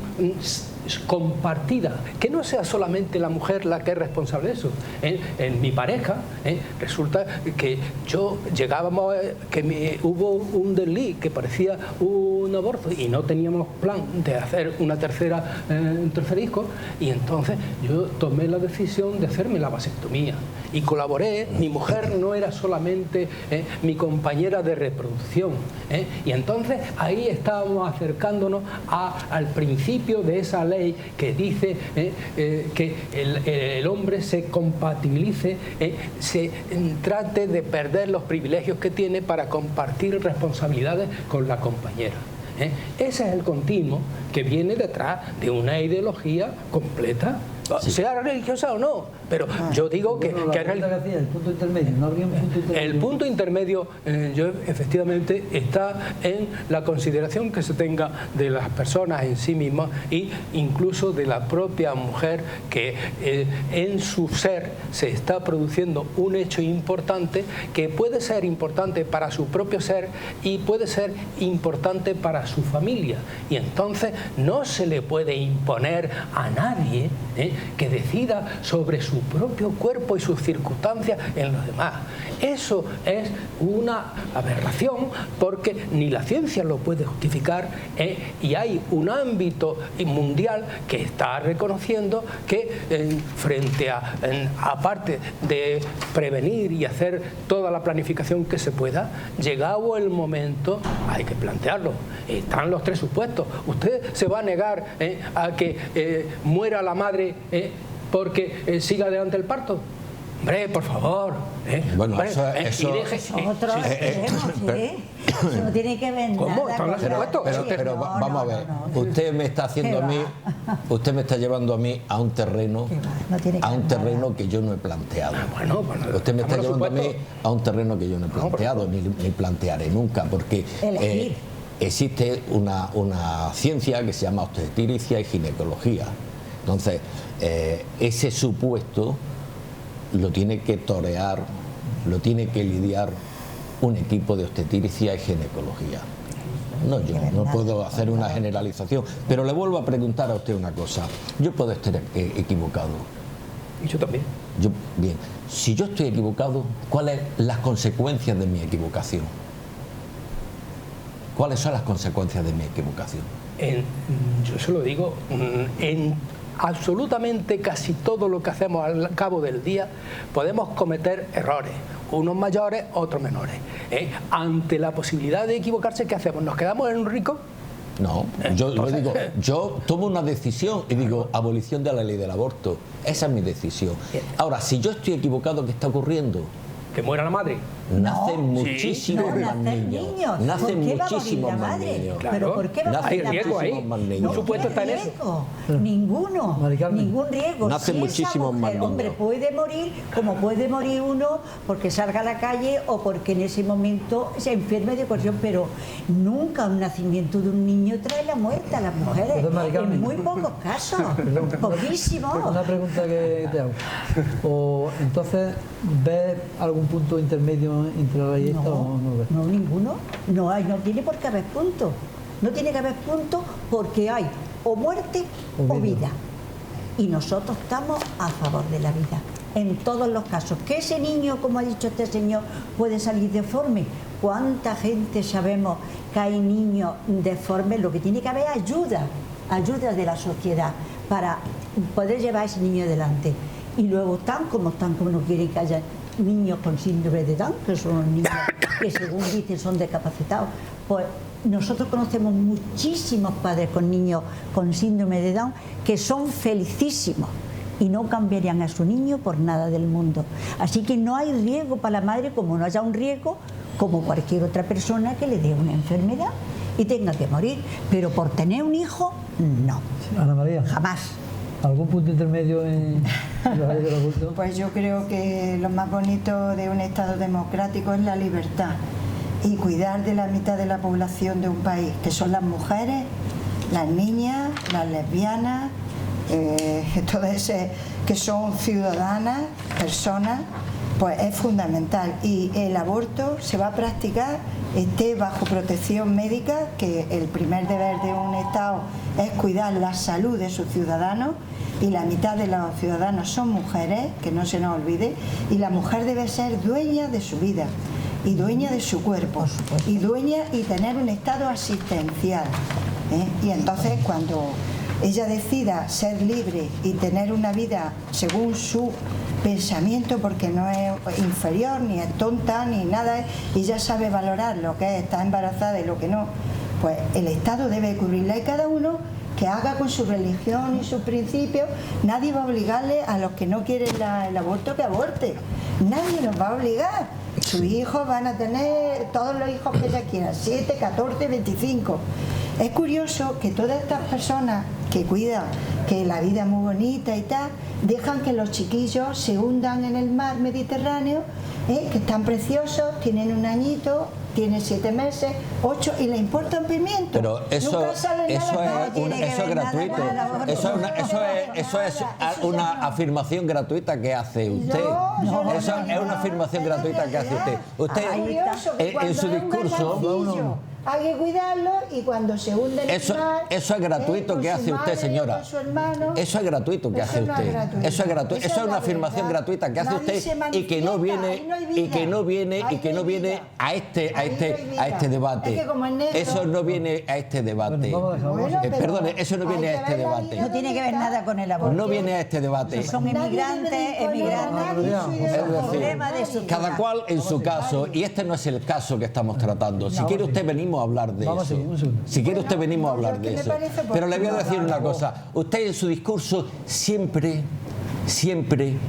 compartida, que no sea solamente la mujer la que es responsable de eso. En mi pareja resulta que hubo un desliz que parecía un aborto y no teníamos plan de hacer un tercer hijo, y entonces yo tomé la decisión de hacerme la vasectomía y colaboré. Mi mujer no era solamente mi compañera de reproducción, y entonces ahí estábamos acercándonos al principio de esa ley que dice que el hombre se compatibilice, se trate de perder los privilegios que tiene para compartir responsabilidades con la compañera. Ese es el continuo que viene detrás de una ideología completa, sea religiosa o no, pero yo digo que el punto intermedio, ¿no habría un punto intermedio? El punto intermedio efectivamente está en la consideración que se tenga de las personas en sí mismas e incluso de la propia mujer, que en su ser se está produciendo un hecho importante que puede ser importante para su propio ser y puede ser importante para su familia, y entonces no se le puede imponer a nadie que decida sobre su propio cuerpo y sus circunstancias en los demás. Eso es una aberración, porque ni la ciencia lo puede justificar, y hay un ámbito mundial que está reconociendo que frente a aparte de prevenir y hacer toda la planificación que se pueda, llegado el momento hay que plantearlo. Están los tres supuestos. ¿Usted se va a negar a que muera la madre porque siga adelante el parto? Hombre, por favor. Bueno, hombre, eso nosotros eso no tiene que ver ¿Cómo? nada. Pero vamos a ver, usted me está haciendo a mí, usted me está llevando a mí a un terreno, que yo no he planteado. Bueno, usted me está llevando a mí a un terreno que yo no he planteado, ni plantearé nunca, porque existe una ciencia que se llama obstetricia y ginecología. Entonces, ese supuesto lo tiene que torear, lo tiene que lidiar un equipo de obstetricia y ginecología. No, yo no puedo hacer una generalización, pero le vuelvo a preguntar a usted una cosa. Yo puedo estar equivocado. Y yo también. Bien, si yo estoy equivocado, ¿cuáles son las consecuencias de mi equivocación? ¿Cuáles son las consecuencias de mi equivocación? Yo se lo digo, en absolutamente casi todo lo que hacemos al cabo del día podemos cometer errores, unos mayores, otros menores. Ante la posibilidad de equivocarse, ¿qué hacemos? ¿Nos quedamos en un rico? No, yo tomo una decisión y digo abolición de la ley del aborto. Esa es mi decisión. Ahora, si yo estoy equivocado, ¿qué está ocurriendo? Que muera la madre. Nacen muchísimos más niños. Nacen muchísimos más niños. ¿Pero por qué va a Hay riesgo ahí. niños. Por supuesto está en eso. Ninguno. Ningún riesgo. Nacen Si esa muchísimos más mujer, niños. hombre, puede morir, como puede morir uno porque salga a la calle o porque en ese momento se enferme de cuestión, pero nunca un nacimiento de un niño trae la muerte a las mujeres. Perdón, Mari Carmen. En muy pocos casos. Poquísimos. Una pregunta que te hago. O entonces, ¿ves algún punto intermedio entre la ley esta o no lo ves? No, ninguno. No tiene por qué haber punto. No tiene que haber punto porque hay o muerte o vida. Y nosotros estamos a favor de la vida. En todos los casos. Que ese niño, como ha dicho este señor, puede salir deforme. ¿Cuánta gente sabemos que hay niños deformes? Lo que tiene que haber es ayuda de la sociedad para poder llevar a ese niño adelante. Y luego están como no quieren que haya niños con síndrome de Down, que son los niños que según dicen son discapacitados. Pues nosotros conocemos muchísimos padres con niños con síndrome de Down que son felicísimos y no cambiarían a su niño por nada del mundo. Así que no hay riesgo para la madre, como no haya un riesgo como cualquier otra persona que le dé una enfermedad y tenga que morir. Pero por tener un hijo, no. Ana María, Jamás. ¿algún punto intermedio en la ley del aborto? Pues yo creo que lo más bonito de un Estado democrático es la libertad y cuidar de la mitad de la población de un país, que son las mujeres, las niñas, las lesbianas, todas esas que son ciudadanas, personas, pues es fundamental. Y el aborto se va a practicar, esté bajo protección médica, que el primer deber de un Estado es cuidar la salud de sus ciudadanos, y la mitad de los ciudadanos son mujeres, que no se nos olvide, y la mujer debe ser dueña de su vida y dueña de su cuerpo y dueña y tener un estado asistencial, y entonces cuando ella decida ser libre y tener una vida según su pensamiento, porque no es inferior ni es tonta ni nada, y ella sabe valorar lo que es estar embarazada y lo que no, pues el Estado debe cubrirla, y cada uno que haga con su religión y sus principios. Nadie va a obligarle a los que no quieren el aborto que aborte. Nadie nos va a obligar. Sus hijos van a tener todos los hijos que ella quiera, 7, 14, 25. Es curioso que todas estas personas que cuidan que la vida es muy bonita y tal, dejan que los chiquillos se hundan en el mar Mediterráneo, que están preciosos, tienen un añito, tienen 7 meses, 8, y le importa un pimiento. Pero eso es gratuito. Eso es una afirmación gratuita que hace usted. Eso es una afirmación gratuita que hace usted. Usted en su discurso hay que cuidarlo, y cuando se hunde en el mar, eso es gratuito que hace usted, señora. Eso es gratuito que hace usted. Eso es gratuito. Eso es una afirmación gratuita que hace usted y que no viene a este debate. Eso no viene a este debate. Perdone, eso no viene a este debate. No tiene que ver nada con el aborto. No viene a este debate. Son inmigrantes. Es decir, cada cual en su caso, y este no es el caso que estamos tratando. Si quiere usted venimos a hablar de eso. Si quiere usted venimos a hablar de eso. Pero le voy a decir una cosa. Usted en su discurso siempre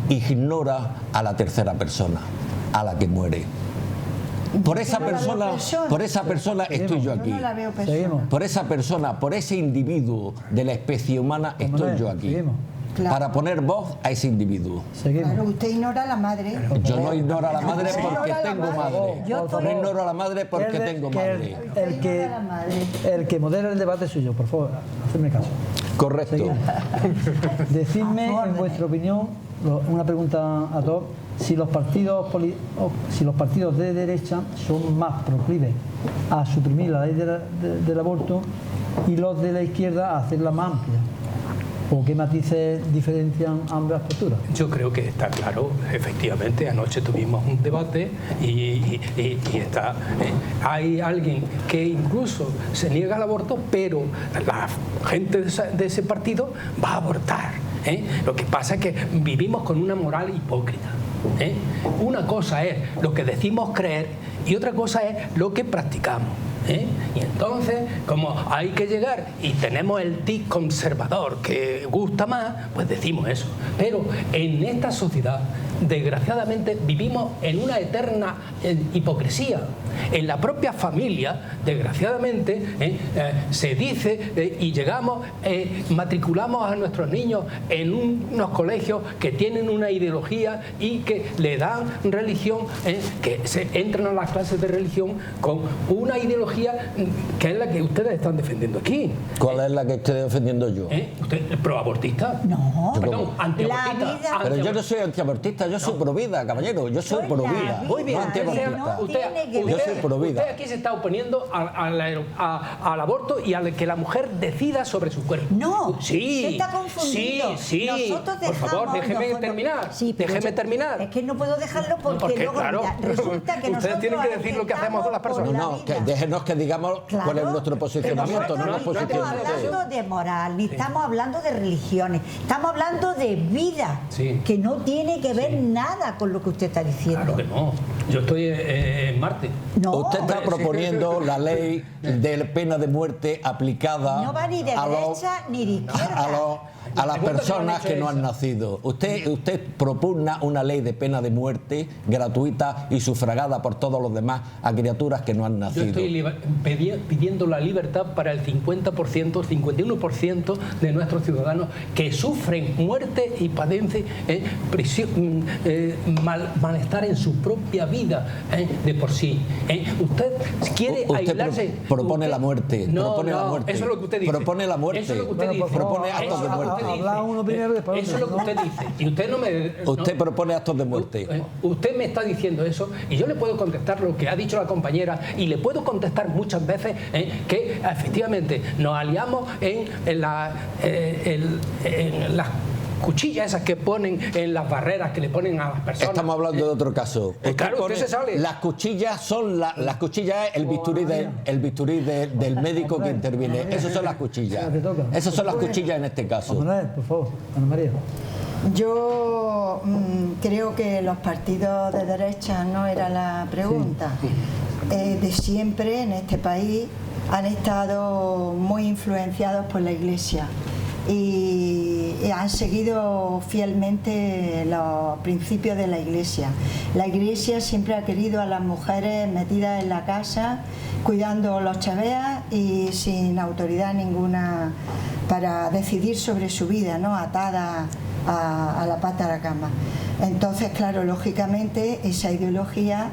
ignora a la tercera persona, a la que muere. Por esa persona estoy yo aquí. Por esa persona, por ese individuo de la especie humana estoy yo aquí. Claro. Para poner voz a ese individuo. Claro, usted ignora a la madre. Yo no ignoro a la madre porque tengo madre. No ignoro a la madre porque tengo madre. El que modera el debate soy yo, por favor, hacedme caso. Correcto. Decidme, en vuestra opinión, una pregunta a todos, si los partidos de derecha son más proclives a suprimir la ley del aborto y los de la izquierda a hacerla más amplia. ¿O qué matices diferencian ambas posturas? Yo creo que está claro, efectivamente, anoche tuvimos un debate y está, hay alguien que incluso se niega al aborto, pero la gente de ese partido va a abortar. Lo que pasa es que vivimos con una moral hipócrita. ¿eh? Una cosa es lo que decimos creer y otra cosa es lo que practicamos. Y entonces, como hay que llegar y tenemos el tic conservador que gusta más, pues decimos eso. Pero en esta sociedad, desgraciadamente, vivimos en una eterna hipocresía. En la propia familia, desgraciadamente, se dice y llegamos, matriculamos a nuestros niños en unos colegios que tienen una ideología y que le dan religión, que se entran a las clases de religión con una ideología que es la que ustedes están defendiendo aquí. ¿Cuál es la que estoy defendiendo yo? ¿Usted es proabortista? No. Perdón, antiabortista. Pero yo no soy antiabortista, yo soy pro vida, caballero. Yo soy pro vida. Muy bien, no antiabortista. Usted, yo soy pro vida. Usted aquí se está oponiendo al aborto y a que la mujer decida sobre su cuerpo. No, sí, usted está confundido. Sí. Nosotros por favor, déjeme terminar. Sí, déjeme terminar. Es que no puedo dejarlo porque luego claro, mira, resulta que ustedes tienen que decir lo que hacemos todas las personas. No, que déjenos que digamos cuál es nuestro posicionamiento, no la posición de de ustedes. No estamos hablando de moral, ni estamos hablando de religiones, estamos hablando de vida, que no tiene que ver nada con lo que usted está diciendo. Claro que no, yo estoy en Marte. No, usted está proponiendo la ley de pena de muerte aplicada no va ni de derecha ni de izquierda. A las personas que no han nacido. Usted propugna una ley de pena de muerte gratuita y sufragada por todos los demás a criaturas que no han nacido. Yo estoy pidiendo la libertad para el 50%, 51% de nuestros ciudadanos que sufren muerte y padecen malestar en su propia vida de por sí. Usted quiere aislarse. Propone la muerte. Propone la muerte. Eso es lo que usted dice. Propone la muerte. Eso es lo que usted dice. Propone actos de muerte. Habla uno primero, después eso es lo que usted dice. Y usted no me. Usted propone actos de muerte. Usted me está diciendo eso y yo le puedo contestar lo que ha dicho la compañera y le puedo contestar muchas veces que efectivamente nos aliamos en las cuchillas esas que ponen en las barreras que le ponen a las personas. Estamos hablando de otro caso. Claro, usted se sale. Las cuchillas son las cuchillas es el bisturí del médico que interviene. Esas son las cuchillas. Esas son las cuchillas en este caso. Por favor, Ana María. Yo creo que los partidos de derecha no era la pregunta. De siempre en este país han estado muy influenciados por la Iglesia y han seguido fielmente los principios de la Iglesia. La Iglesia siempre ha querido a las mujeres metidas en la casa, cuidando los chaveas y sin autoridad ninguna para decidir sobre su vida, ¿no? Atada a la pata de la cama. Entonces, claro, lógicamente esa ideología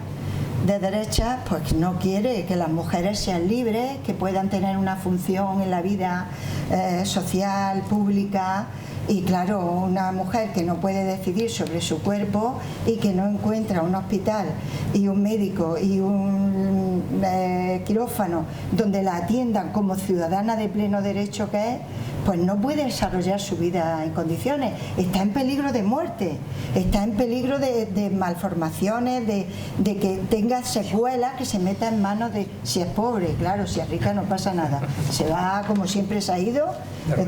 de derecha pues no quiere que las mujeres sean libres, que puedan tener una función en la vida social, pública. Y claro, una mujer que no puede decidir sobre su cuerpo y que no encuentra un hospital y un médico y un quirófano donde la atiendan como ciudadana de pleno derecho que es, pues no puede desarrollar su vida en condiciones. Está en peligro de muerte, está en peligro de malformaciones, de que tenga secuelas, que se meta en manos de... Si es pobre, claro, si es rica no pasa nada. Se va como siempre se ha ido.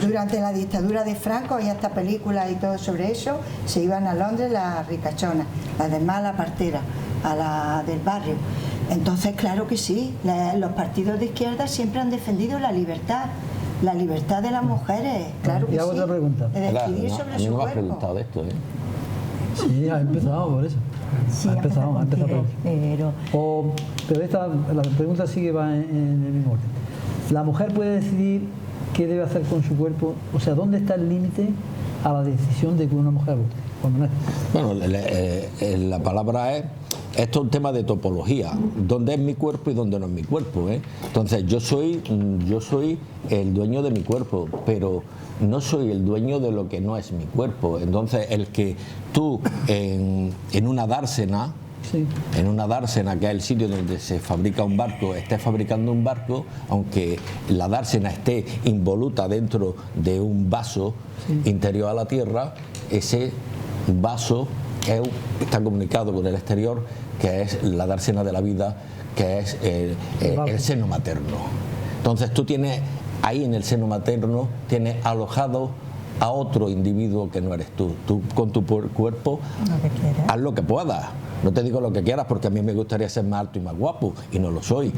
Durante la dictadura de Franco hay hasta películas y todo sobre eso. Se iban a Londres las ricachonas, las demás a la partera, a la del barrio. Entonces, claro que sí, los partidos de izquierda siempre han defendido la libertad de las mujeres, claro que sí. Otra pregunta. De decidir sobre su cuerpo. cuerpo. Preguntado de esto, Sí, ha empezado por eso. Sí, ha empezado. Pero la pregunta sí que va en el mismo orden. La mujer puede decidir qué debe hacer con su cuerpo, o sea, ¿dónde está el límite a la decisión de que una mujer vote? Bueno, la palabra es... Esto es un tema de topología, dónde es mi cuerpo y dónde no es mi cuerpo, Entonces yo soy el dueño de mi cuerpo, pero no soy el dueño de lo que no es mi cuerpo. Entonces el que tú en una dársena, que es el sitio donde se fabrica un barco, estés fabricando un barco, aunque la dársena esté involuta dentro de un vaso interior a la tierra, ese vaso está comunicado con el exterior, que es la dársena de la vida, que es el seno materno. Entonces tú tienes ahí en el seno materno, tienes alojado a otro individuo que no eres tú. Tú con tu cuerpo haz lo que puedas. No te digo lo que quieras, porque a mí me gustaría ser más alto y más guapo, y no lo soy,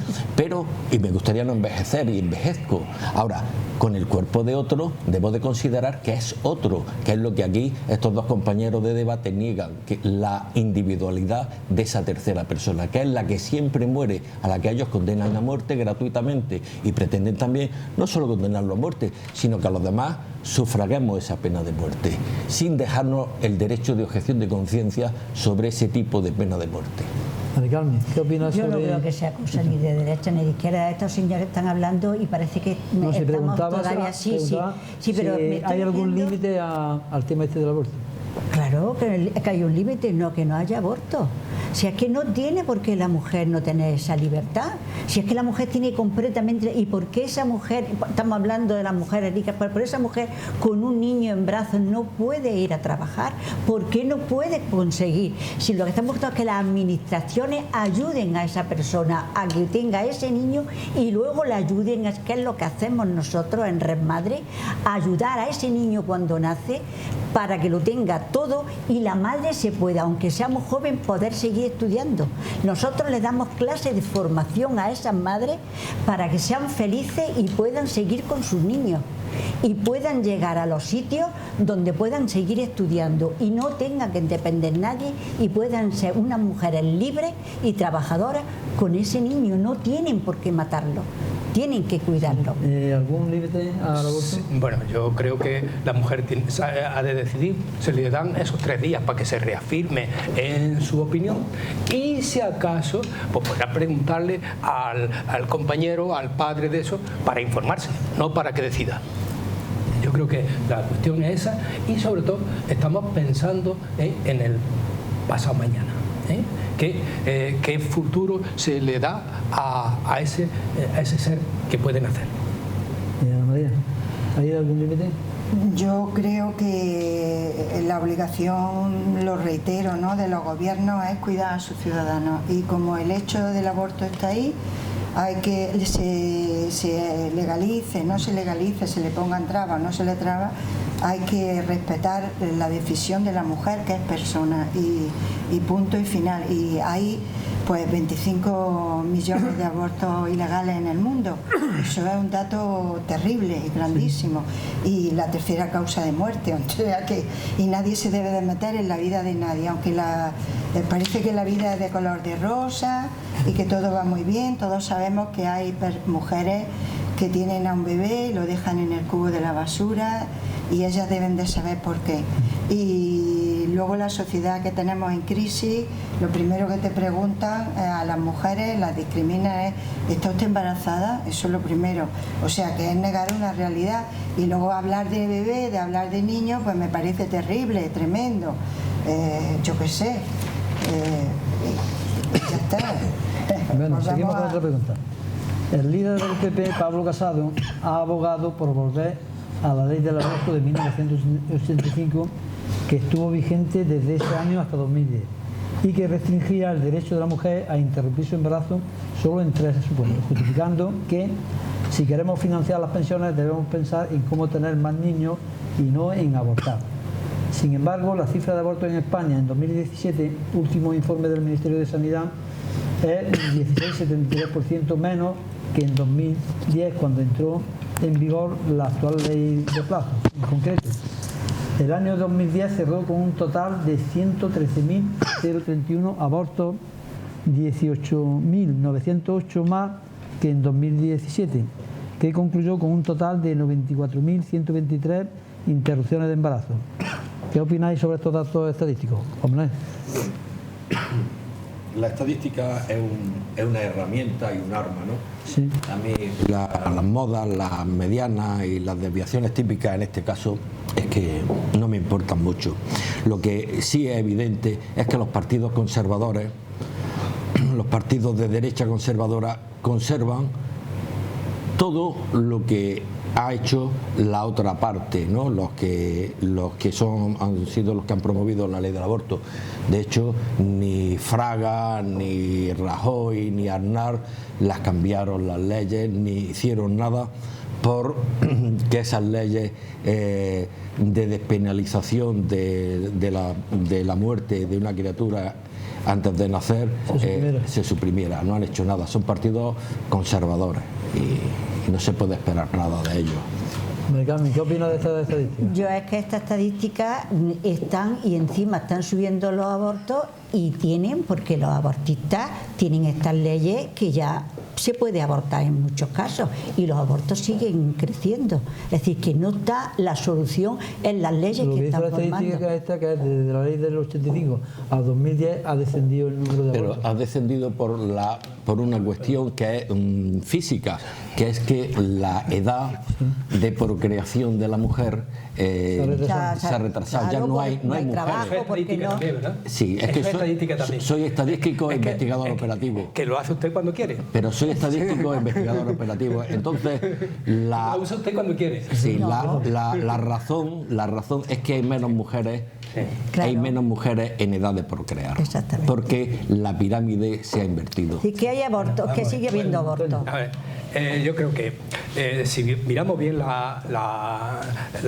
y me gustaría no envejecer, y envejezco. Ahora, con el cuerpo de otro debo de considerar que es otro, que es lo que aquí estos dos compañeros de debate niegan, que la individualidad de esa tercera persona, que es la que siempre muere, a la que ellos condenan a muerte gratuitamente, y pretenden también no solo condenarlo a muerte, sino que a los demás sufraguemos esa pena de muerte, sin dejarnos el derecho de objeción de conciencia sobre ese tipo de pena de muerte. María Carmen, ¿qué opinas sobre...? Yo no creo que sea cosa ni de derecha ni de izquierda. Estos señores están hablando y parece que no, se estamos todavía... Sí, pero ¿hay algún límite al tema este del aborto? Claro que hay un límite, no que no haya aborto. Si es que no tiene por qué la mujer no tener esa libertad, si es que la mujer tiene completamente... ¿Y por qué esa mujer, estamos hablando de las mujeres ricas, por esa mujer con un niño en brazos no puede ir a trabajar? ¿Por qué no puede conseguir? Si lo que estamos buscando es que las administraciones ayuden a esa persona a que tenga ese niño y luego le ayuden, que es lo que hacemos nosotros en Red Madre, ayudar a ese niño cuando nace para que lo tenga todo y la madre se pueda, aunque seamos joven, poder seguir estudiando. Nosotros les damos clases de formación a esas madres para que sean felices y puedan seguir con sus niños y puedan llegar a los sitios donde puedan seguir estudiando y no tengan que depender de nadie y puedan ser unas mujeres libres y trabajadoras con ese niño. No tienen por qué matarlo, tienen que cuidarlo. ¿Algún límite al aborto? Sí, bueno, yo creo que la mujer ha de decidir, se le dan esos 3 días para que se reafirme en su opinión y si acaso pues podrá preguntarle al compañero, al padre de eso, para informarse, no para que decida. Yo creo que la cuestión es esa y sobre todo estamos pensando en el pasado mañana. ¿Qué futuro se le da a ese ser que pueden hacer? María, ¿hay algún límite? Yo creo que la obligación, lo reitero, ¿no?, de los gobiernos es cuidar a sus ciudadanos y como el hecho del aborto está ahí, hay que se legalice, no se legalice, se le pongan trabas, no se le traba, hay que respetar la decisión de la mujer, que es persona, y punto y final. Y hay pues 25 millones de abortos ilegales en el mundo. Eso es un dato terrible y grandísimo. Y la tercera causa de muerte, o sea que y nadie se debe de meter en la vida de nadie, aunque parece que la vida es de color de rosa y que todo va muy bien. Todos sabemos que hay mujeres que tienen a un bebé y lo dejan en el cubo de la basura y ellas deben de saber por qué. Y luego la sociedad que tenemos en crisis, lo primero que te preguntan a las mujeres, las discriminan, es ¿está usted embarazada? Eso es lo primero. O sea, que es negar una realidad. Y luego hablar de bebé, de hablar de niños, pues me parece terrible, tremendo. Yo qué sé. Ya está. Bueno, seguimos con otra pregunta. El líder del PP, Pablo Casado, ha abogado por volver a la ley del aborto de 1985, que estuvo vigente desde ese año hasta 2010 y que restringía el derecho de la mujer a interrumpir su embarazo solo en 3 supuestos, justificando que si queremos financiar las pensiones debemos pensar en cómo tener más niños y no en abortar. Sin embargo, la cifra de abortos en España en 2017, último informe del Ministerio de Sanidad, es 16,73% menos que en 2010, cuando entró en vigor la actual ley de plazo. En concreto, el año 2010 cerró con un total de 113.031 abortos, 18.908 más que en 2017, que concluyó con un total de 94.123 interrupciones de embarazo. ¿Qué opináis sobre estos datos estadísticos? Hombre. La estadística es una herramienta y un arma, ¿no? Sí. A mí las modas, las medianas y las desviaciones típicas en este caso es que no me importan mucho. Lo que sí es evidente es que los partidos conservadores, los partidos de derecha conservadora, conservan todo lo que ha hecho la otra parte, ¿no? Los que han sido los que han promovido la ley del aborto. De hecho, ni Fraga, ni Rajoy, ni Aznar las cambiaron las leyes, ni hicieron nada por que esas leyes de despenalización de la muerte de una criatura antes de nacer se suprimiera. No han hecho nada, son partidos conservadores y no se puede esperar nada de ellos. Carmen, ¿qué opinas de esta estadística? Yo es que estas estadísticas están, y encima están subiendo los abortos, y tienen, porque los abortistas tienen estas leyes que ya se puede abortar en muchos casos, y los abortos siguen creciendo. Es decir, que no está la solución en las leyes que están formando. La estadística que es desde la ley del 85 a 2010 ha descendido el número de abortos. Pero ha descendido por una cuestión que es física, que es que la edad de procreación de la mujer se ha retrasado. Claro, ya no hay mujeres. Trabajo, porque no. Sí, es que soy estadístico e investigador operativo. Que lo hace usted cuando quiere. Pero soy estadístico e investigador operativo. Entonces, lo usa usted cuando quiere. Sí, la razón es que hay menos mujeres. Claro. Hay menos mujeres en edad de procrear. Exactamente. Porque la pirámide se ha invertido. Sí, que hay abortos, que sigue habiendo abortos. A ver, yo creo que si miramos bien la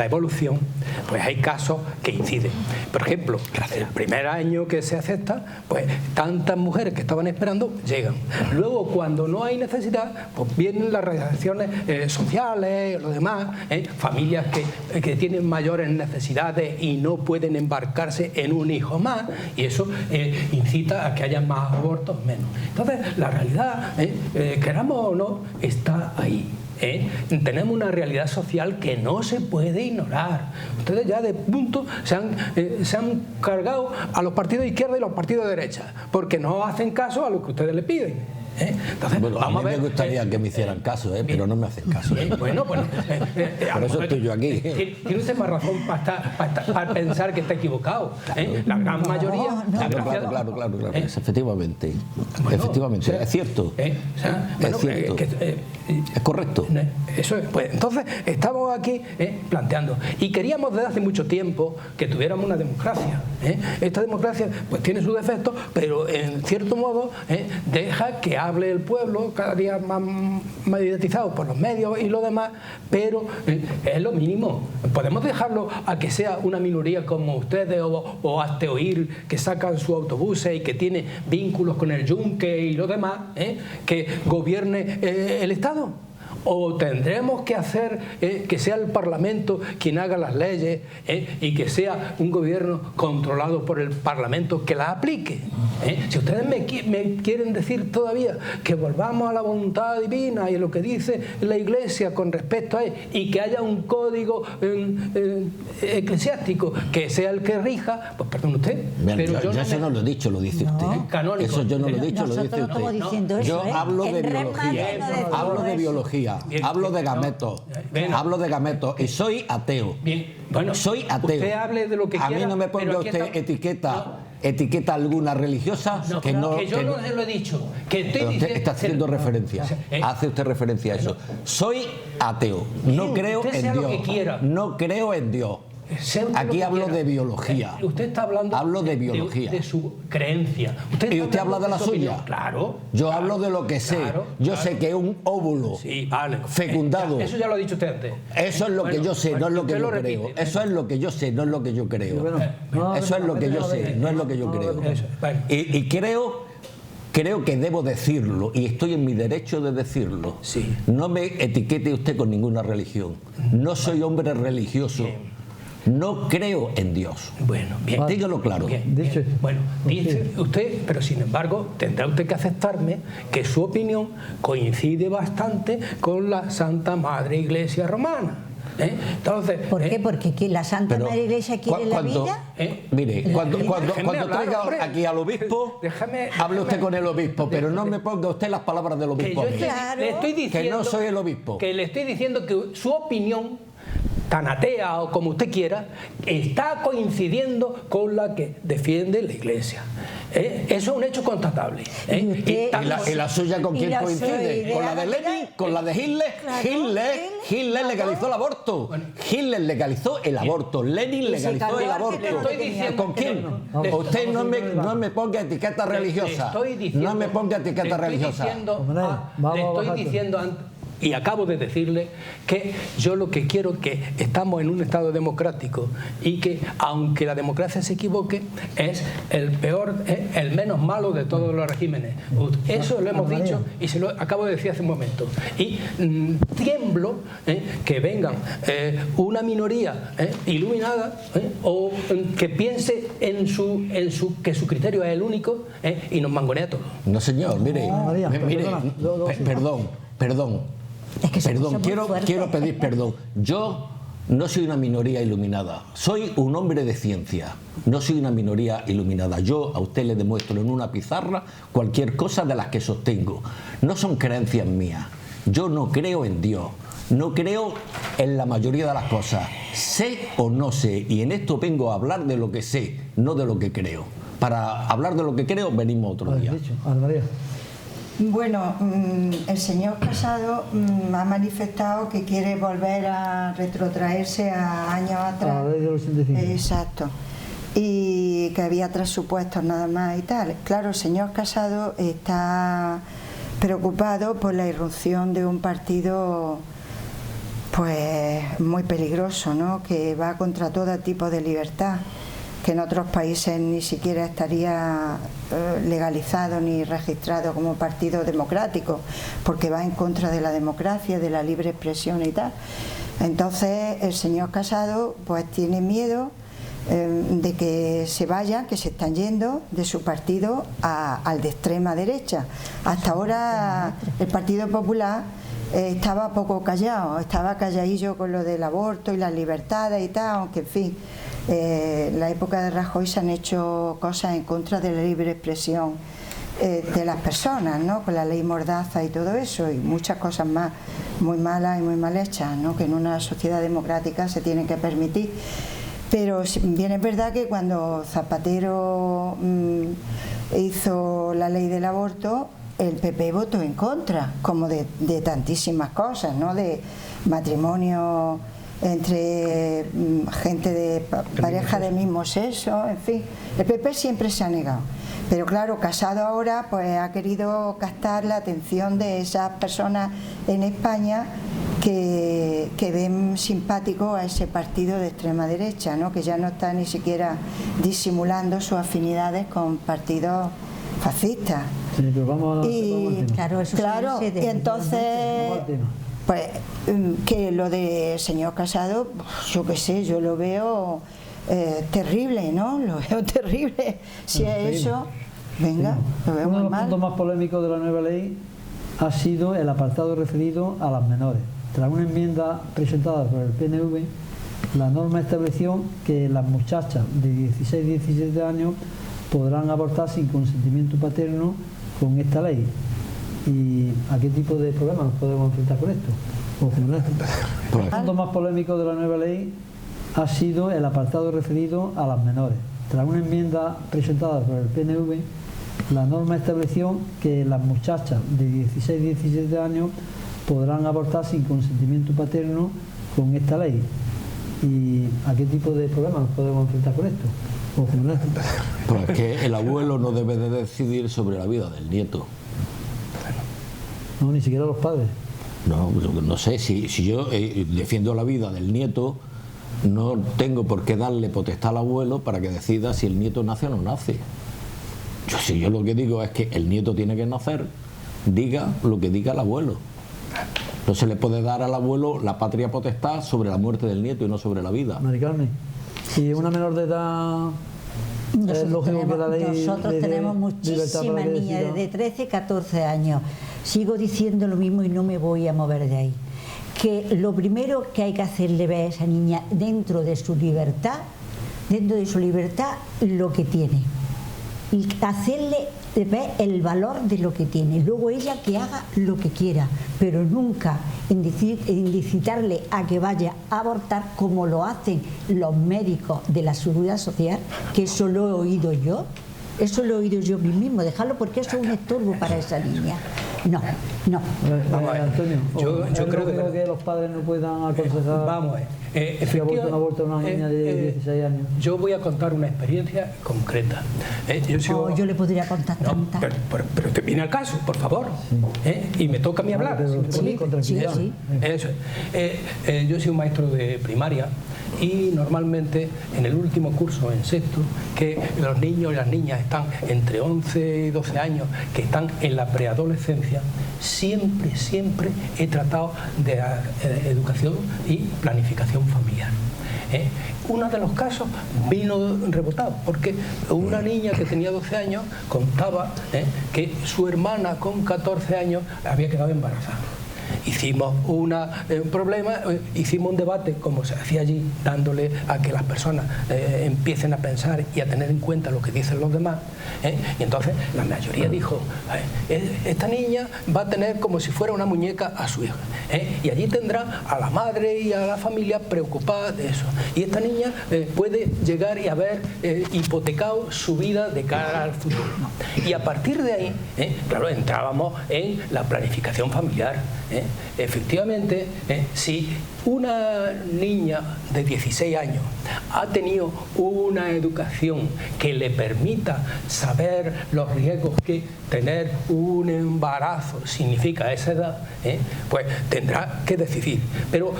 evolución, pues hay casos que inciden. Por ejemplo, el primer año que se acepta, pues tantas mujeres que estaban esperando llegan. Luego, cuando no hay necesidad, pues vienen las reacciones sociales, lo demás, familias que tienen mayores necesidades y no pueden embarcarse en un hijo más, y eso incita a que haya más abortos, menos. Entonces, la realidad, queramos o no, está ahí. Tenemos una realidad social que no se puede ignorar. Ustedes ya de punto se han cargado a los partidos de izquierda y los partidos de derecha, porque no hacen caso a lo que ustedes le piden. Entonces, bueno, vamos a mí me gustaría que me hicieran caso, pero no me hacen caso. Bueno, pues por eso estoy yo aquí. Tiene usted más razón para pensar que está equivocado. La gran mayoría. Claro. Efectivamente. Bueno, efectivamente. Es cierto. Es cierto. Es correcto. Eso es. Pues entonces estamos aquí planteando. Y queríamos desde hace mucho tiempo que tuviéramos una democracia. Esta democracia pues tiene sus defectos, pero en cierto modo deja que hable el pueblo, cada día más mediatizado por los medios y lo demás, pero es lo mínimo. Podemos dejarlo a que sea una minoría como ustedes o hazte oír, que sacan sus autobuses y que tiene vínculos con el yunque y lo demás, que gobierne el Estado. O tendremos que hacer que sea el Parlamento quien haga las leyes y que sea un gobierno controlado por el Parlamento que las aplique. Si ustedes me quieren decir todavía que volvamos a la voluntad divina y a lo que dice la Iglesia con respecto a él, y que haya un código eclesiástico que sea el que rija, pues perdón usted. Pero yo eso no lo he dicho, lo dice usted. Canónico. Eso yo no lo he dicho, lo dice usted. Yo hablo de biología. Hablo de gametos, y soy ateo. Bien, bueno, soy ateo. Usted hable de lo que quiera. A mí no me ponga usted etiqueta alguna religiosa que no se lo he dicho. Que estoy diciendo, está haciendo referencia. Hace usted referencia a eso. Soy ateo. No creo en Dios. No creo en Dios. Aquí hablo de biología. Usted está hablando de su creencia. ¿Y usted habla de la suya? Claro. Yo hablo de lo que sé. Yo sé que es un óvulo fecundado. Eso ya lo ha dicho usted antes. Eso es lo que yo sé, no es lo que yo creo. Eso es lo que yo sé, no es lo que yo creo. Eso es lo que yo sé, no es lo que yo creo. Y creo que debo decirlo, y estoy en mi derecho de decirlo. Sí. No me etiquete usted con ninguna religión. No soy hombre religioso. No creo en Dios. Bueno, bien. Dígalo claro. Bien. Bueno, dice usted, pero sin embargo, tendrá usted que aceptarme que su opinión coincide bastante con la Santa Madre Iglesia Romana. Entonces, ¿por qué? Porque la Santa Madre Iglesia quiere la vida. Mire, cuando traiga aquí al obispo, hable usted con el obispo, pero no me ponga usted las palabras del obispo. Le estoy diciendo que no soy el obispo. Que le estoy diciendo que su opinión, tan atea o como usted quiera, está coincidiendo con la que defiende la Iglesia. Eso es un hecho constatable. ¿Y la suya con quién coincide? ¿Con la de Lenin? ¿Con la de Hitler? Hitler legalizó el aborto. Hitler legalizó el aborto. Lenin legalizó el aborto. ¿Con quién? Usted no me ponga etiqueta religiosa. No me ponga etiqueta religiosa. Le estoy diciendo Y acabo de decirle que yo lo que quiero que estamos en un Estado democrático y que aunque la democracia se equivoque es el peor, el menos malo de todos los regímenes. Eso lo hemos dicho y se lo acabo de decir hace un momento. Y tiemblo que vengan una minoría iluminada o que piense que su criterio es el único y nos mangonea todo. No, señor, mire, perdón, quiero pedir perdón. Yo no soy una minoría iluminada, soy un hombre de ciencia, no soy una minoría iluminada. Yo a usted le demuestro en una pizarra cualquier cosa de las que sostengo. No son creencias mías, yo no creo en Dios, no creo en la mayoría de las cosas, sé o no sé, y en esto vengo a hablar de lo que sé, no de lo que creo. Para hablar de lo que creo venimos otro día. Bueno, el señor Casado ha manifestado que quiere volver a retrotraerse a años atrás. A la ley del 85. Exacto. Y que había 3 supuestos nada más y tal. Claro, el señor Casado está preocupado por la irrupción de un partido pues muy peligroso, ¿no? Que va contra todo tipo de libertad, que en otros países ni siquiera estaría legalizado ni registrado como partido democrático, porque va en contra de la democracia, de la libre expresión y tal. Entonces el señor Casado pues tiene miedo de que se vayan, que se están yendo de su partido al de extrema derecha. Hasta ahora el Partido Popular estaba poco callado, estaba calladillo con lo del aborto y las libertades y tal, aunque en fin, en la época de Rajoy se han hecho cosas en contra de la libre expresión de las personas, ¿no? Con la ley Mordaza y todo eso, y muchas cosas más muy malas y muy mal hechas, ¿no? Que en una sociedad democrática se tienen que permitir. Pero bien es verdad que cuando Zapatero hizo la ley del aborto, el PP votó en contra, como de tantísimas cosas, ¿no? De matrimonio entre gente de pareja del mismo sexo, en fin, el PP siempre se ha negado. Pero claro, Casado ahora pues ha querido captar la atención de esas personas en España que ven simpático a ese partido de extrema derecha, ¿no? Que ya no está ni siquiera disimulando sus afinidades con partidos fascistas. Sí, pero vamos claro, y entonces pues que lo de señor Casado, yo qué sé, yo lo veo terrible, ¿no? Lo veo terrible. Si es eso, venga, lo veo muy mal. Uno de los puntos más polémicos de la nueva ley ha sido el apartado referido a las menores. Tras una enmienda presentada por el PNV, la norma estableció que las muchachas de 16 y 17 años podrán abortar sin consentimiento paterno con esta ley. ¿Y a qué tipo de problemas nos podemos enfrentar con esto? El punto más polémico de la nueva ley ha sido el apartado referido a las menores. Tras una enmienda presentada por el PNV, la norma estableció que las muchachas de 16 y 17 años podrán abortar sin consentimiento paterno con esta ley. ¿Y a qué tipo de problemas nos podemos enfrentar con esto? Pues que el abuelo no debe de decidir sobre la vida del nieto. No, ni siquiera los padres. No sé, si yo defiendo la vida del nieto, no tengo por qué darle potestad al abuelo para que decida si el nieto nace o no nace. Yo lo que digo es que el nieto tiene que nacer, diga lo que diga el abuelo. No se le puede dar al abuelo la patria potestad sobre la muerte del nieto y no sobre la vida. Mari Carmen, si una menor de edad es lógico que la ley... Nosotros tenemos muchísimas niñas de 13, 14 años. Sigo diciendo lo mismo y no me voy a mover de ahí. Que lo primero que hay que hacerle ver a esa niña dentro de su libertad lo que tiene. Y hacerle ver el valor de lo que tiene. Luego ella que haga lo que quiera, pero nunca incitarle a que vaya a abortar como lo hacen los médicos de la Seguridad Social, que eso lo he oído yo. Eso lo he oído yo mismo, dejarlo porque eso es un estorbo para esa niña. No. Vamos a ver. Antonio, Yo creo que los padres no puedan aconsejar vamos a ver. si aborta un aborto a una niña de 16 años. Yo voy a contar una experiencia concreta. Yo le podría contar tanta. Pero te viene al caso, por favor. Y me toca a mí hablar. Sí. Eso. Yo soy un maestro de primaria y normalmente en el último curso, en sexto, que los niños y las niñas están entre 11 y 12 años, que están en la preadolescencia, siempre he tratado de educación y planificación familiar. Uno de los casos vino rebotado porque una niña que tenía 12 años contaba que su hermana con 14 años había quedado embarazada. Hicimos un problema, hicimos un debate, como se hacía allí, dándole a que las personas empiecen a pensar y a tener en cuenta lo que dicen los demás. Y entonces la mayoría dijo, esta niña va a tener como si fuera una muñeca a su hija. Y allí tendrá a la madre y a la familia preocupada de eso. Y esta niña puede llegar y haber hipotecado su vida de cara al futuro. Y a partir de ahí, claro, entrábamos en la planificación familiar. Efectivamente, si una niña de 16 años ha tenido una educación que le permita saber los riesgos que tener un embarazo significa a esa edad, pues tendrá que decidir. Pero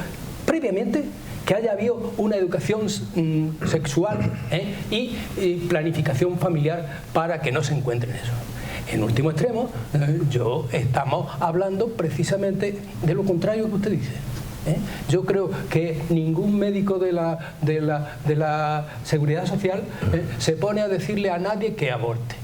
previamente que haya habido una educación sexual y planificación familiar para que no se encuentren eso. En último extremo, estamos hablando precisamente de lo contrario que usted dice. Yo creo que ningún médico de la Seguridad Social se pone a decirle a nadie que aborte.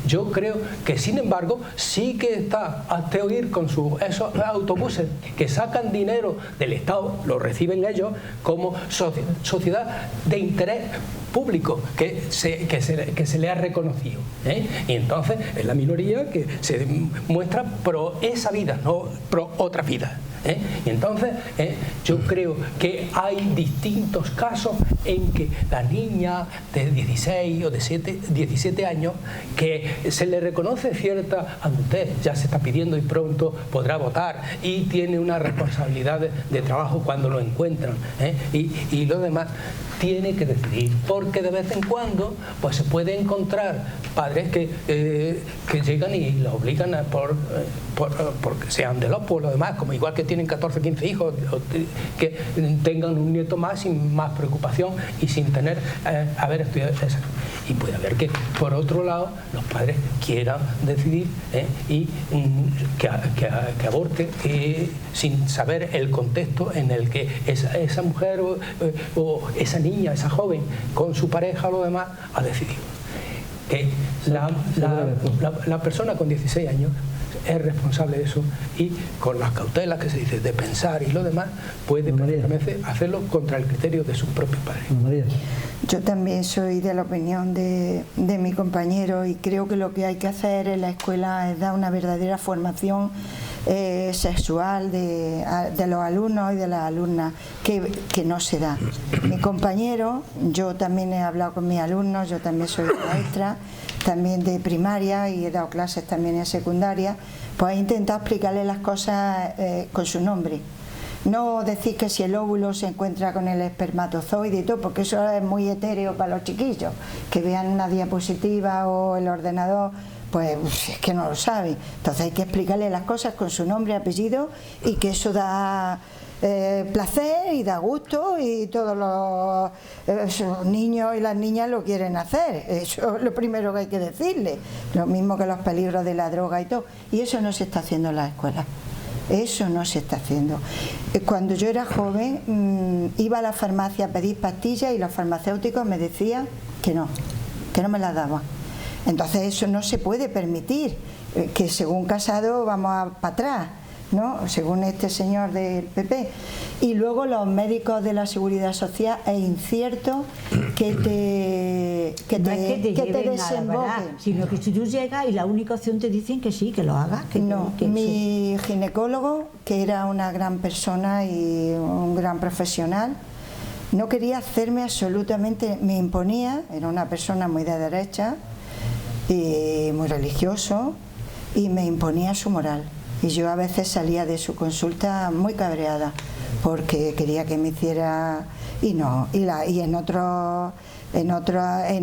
Yo creo que, sin embargo, sí que está hasta oír con esos autobuses que sacan dinero del Estado, lo reciben ellos como sociedad de interés público que se le ha reconocido. Y entonces es la minoría que se muestra pro esa vida, no pro otra vida. Y entonces yo creo que hay distintos casos en que la niña de 16 o de 17 años que se le reconoce cierta adultez, ya se está pidiendo y pronto podrá votar y tiene una responsabilidad de trabajo cuando lo encuentran, y lo demás tiene que decidir, porque de vez en cuando pues se puede encontrar padres que llegan y la obligan porque sean de Lopo o lo demás, como igual que tienen 14 o 15 hijos, que tengan un nieto más sin más preocupación y sin tener haber estudiado eso. Y puede haber que, por otro lado, los padres quieran decidir y que aborte sin saber el contexto en el que esa mujer o esa niña, esa joven, con su pareja o lo demás, ha decidido. Que la persona con 16 años es responsable de eso y con las cautelas que se dice de pensar y lo demás puede perfectamente hacerlo contra el criterio de sus propios padres. María. Yo también soy de la opinión de mi compañero y creo que lo que hay que hacer en la escuela es dar una verdadera formación sexual de los alumnos y de las alumnas que no se da. Mi compañero, yo también he hablado con mis alumnos, yo también soy maestra, también de primaria y he dado clases también en secundaria, pues he intentado explicarles las cosas con su nombre. No decir que si el óvulo se encuentra con el espermatozoide y todo, porque eso es muy etéreo para los chiquillos, que vean una diapositiva o el ordenador, pues es que no lo saben. Entonces hay que explicarle las cosas con su nombre y apellido, y que eso da placer y da gusto, y todos los niños y las niñas lo quieren hacer. Eso es lo primero que hay que decirle, lo mismo que los peligros de la droga y todo, y eso no se está haciendo en las escuelas. Eso no se está haciendo. Cuando yo era joven iba a la farmacia a pedir pastillas y los farmacéuticos me decían que no me las daban. Entonces eso no se puede permitir, que según Casado vamos para atrás, ¿no? Según este señor del PP. Y luego los médicos de la Seguridad Social es incierto que te desemboquen. Sino que si tú llegas y la única opción te dicen que sí, que lo hagas. Mi ginecólogo, que era una gran persona y un gran profesional, no quería hacerme absolutamente, me imponía, era una persona muy de derecha y muy religioso, y me imponía su moral. Y yo a veces salía de su consulta muy cabreada porque quería que me hiciera, y no, y en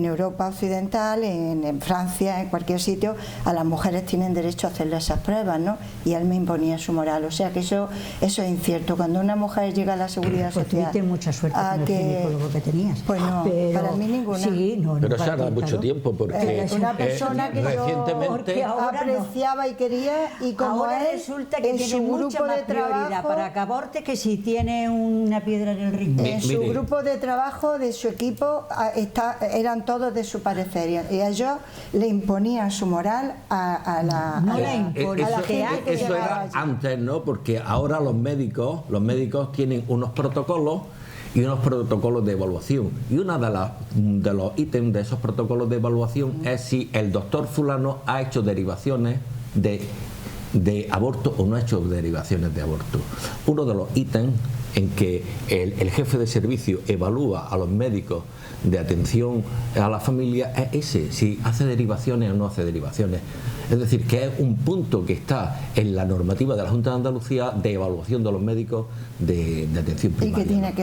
Europa occidental, en Francia, en cualquier sitio, a las mujeres tienen derecho a hacerle esas pruebas, ¿no? Y él me imponía su moral. O sea que eso es incierto. Cuando una mujer llega a la seguridad pues social, tuviste mucha suerte con el ginecólogo que tenías. Pues no, para mí ninguna. Sí, no, pero para se ha dado ti, mucho claro. tiempo porque Una persona que recientemente yo apreciaba y quería, y como ahora él, resulta que en tiene su mucha grupo más de prioridad trabajo, para que aborte que si tiene una piedra en el riñón. en su Mire. grupo de trabajo, de su equipo, eran todos de su parecer, y a ellos le imponían su moral a la No a la la- impone, a la la que gente que eso llegaba era allí. antes, ¿no? Porque ahora los médicos tienen unos protocolos y unos protocolos de evaluación. Y uno de los ítems de esos protocolos de evaluación es si el doctor fulano ha hecho derivaciones de aborto o no ha hecho derivaciones de aborto. Uno de los ítems en que el jefe de servicio evalúa a los médicos de atención a la familia es ese, si hace derivaciones o no hace derivaciones. Es decir, que es un punto que está en la normativa de la Junta de Andalucía de evaluación de los médicos de atención Y primaria. que tiene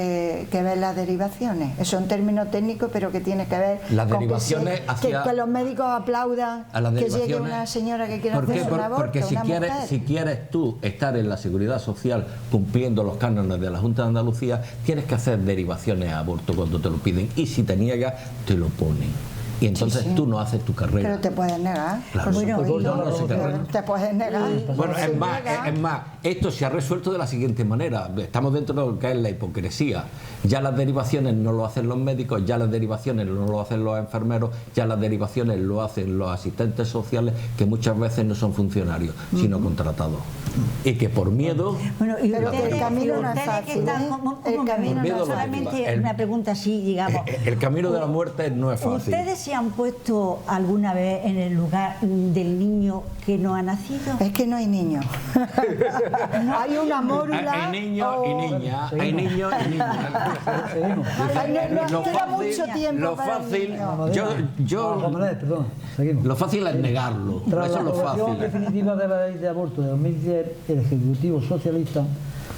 que ver las derivaciones. Son términos técnicos, pero que tiene que ver Las con derivaciones que los médicos aplaudan a las que llegue derivaciones. una señora que quiera ¿Por qué? hacerse un aborto, Porque una mujer. si quieres tú estar en la seguridad social cumpliendo los cánones de la Junta de Andalucía, tienes que hacer derivaciones a aborto cuando te lo piden, y si te niegas te lo ponen, y entonces Sí, sí. tú no haces tu carrera. Pero te puedes negar. Claro, Por bueno, supuesto. y no se carrera. Te puedes negar. Bueno, Se niega. es más, esto se ha resuelto de la siguiente manera. Estamos dentro de lo que es la hipocresía. Ya las derivaciones no lo hacen los médicos, ya las derivaciones no lo hacen los enfermeros, ya las derivaciones lo hacen los asistentes sociales, que muchas veces no son funcionarios, sino contratados. Y que por miedo... Bueno, y Pero ustedes, el camino no es ustedes fácil, que están, ¿eh? un El camino momento, no es solamente fácil. una pregunta así, digamos. El camino de la muerte no es fácil. ¿Ustedes se han puesto alguna vez en el lugar del niño que no ha nacido? Es que no hay niños. Hay una mórula. Hay niños y niñas, hay niños y niñas. Seguimos. Ay, no queda mucho tiempo lo para el fácil, niño. Juan Manuel, perdón, seguimos. lo fácil es negarlo. Tras Eso la es lo aprobación fácil. definitiva de la ley de aborto de 2010, el Ejecutivo Socialista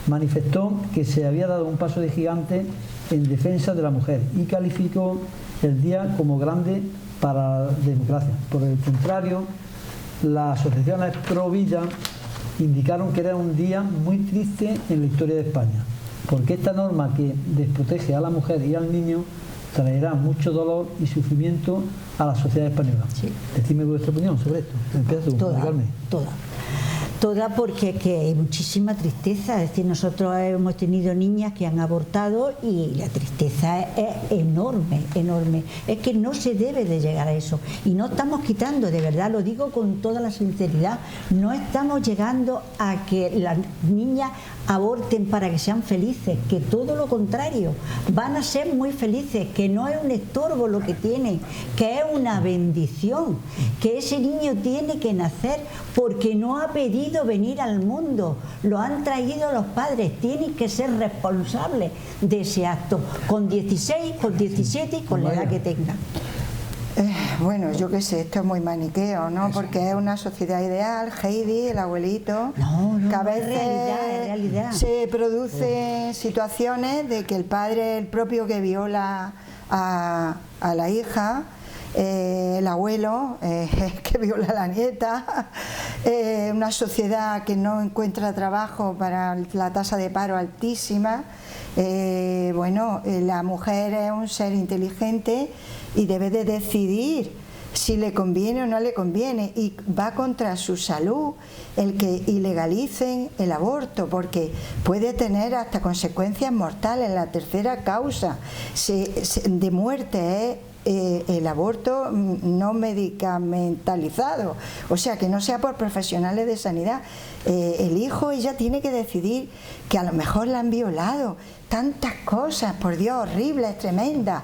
manifestó que se había dado un paso de gigante en defensa de la mujer y calificó el día como grande para la democracia. Por el contrario, las asociaciones pro vida indicaron que era un día muy triste en la historia de España, porque esta norma que desprotege a la mujer y al niño traerá mucho dolor y sufrimiento a la sociedad española. Sí. Decidme vuestra opinión sobre esto. Empieza tú, Toda, Carmen. toda, porque que hay muchísima tristeza. Es decir, nosotros hemos tenido niñas que han abortado y la tristeza es enorme, enorme. Es que no se debe de llegar a eso. Y no estamos quitando, de verdad, lo digo con toda la sinceridad, no estamos llegando a que las niñas aborten para que sean felices, que todo lo contrario, van a ser muy felices, que no es un estorbo lo que tienen, que es una bendición, que ese niño tiene que nacer porque no ha pedido venir al mundo, lo han traído los padres, tienen que ser responsables de ese acto, con 16, con 17 y con la edad que tengan. Bueno, yo qué sé, esto es muy maniqueo, ¿no? Porque es una sociedad ideal, Heidi, el abuelito, No, que a no, es veces realidad. se producen situaciones de que el padre es el propio que viola a la hija, el abuelo que viola a la nieta, una sociedad que no encuentra trabajo para la tasa de paro altísima. La mujer es un ser inteligente y debe de decidir si le conviene o no le conviene, y va contra su salud el que ilegalicen el aborto, porque puede tener hasta consecuencias mortales. La tercera causa de muerte es el aborto no medicamentalizado, o sea, que no sea por profesionales de sanidad. El hijo, ella tiene que decidir, que a lo mejor la han violado, tantas cosas, por Dios, horribles, tremendas,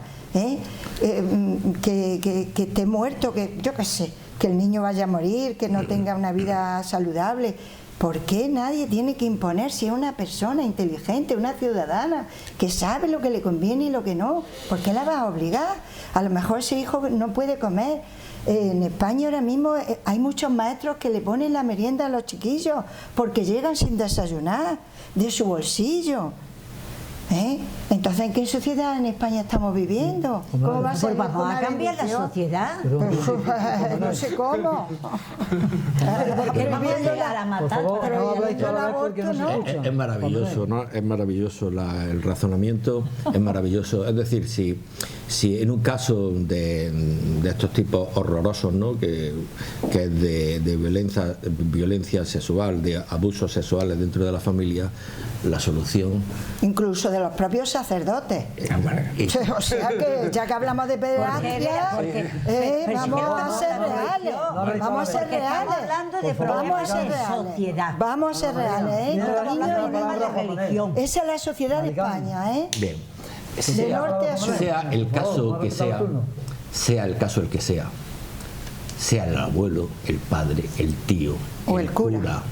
que esté muerto, que yo qué sé, que el niño vaya a morir, que no tenga una vida saludable. ¿Por qué nadie tiene que imponer si es una persona inteligente, una ciudadana que sabe lo que le conviene y lo que no? ¿Por qué la vas a obligar? A lo mejor ese hijo no puede comer En España ahora mismo hay muchos maestros que le ponen la merienda a los chiquillos porque llegan sin desayunar de su bolsillo. Entonces, ¿en qué sociedad en España estamos viviendo? ¿Cómo va a ser? Pues vamos a cambiar la sociedad. No sé cómo. Porque vamos a llegar a matar. Es maravilloso, ¿no? Es maravilloso el razonamiento, es maravilloso. Es decir, si en un caso de estos tipos horrorosos, ¿no? que es de violencia sexual, de abusos sexuales dentro de la familia, la solución... Incluso de los propios sacerdotes. O sea que, ya que hablamos de pederastia, vamos a ser reales. Vamos a ser reales. Vamos a ser reales. Los niños de religión. Esa es la sociedad de España, Bien. De norte a sur. Sea el caso que sea, sea el caso el que sea el abuelo, el padre, el tío, o el cura,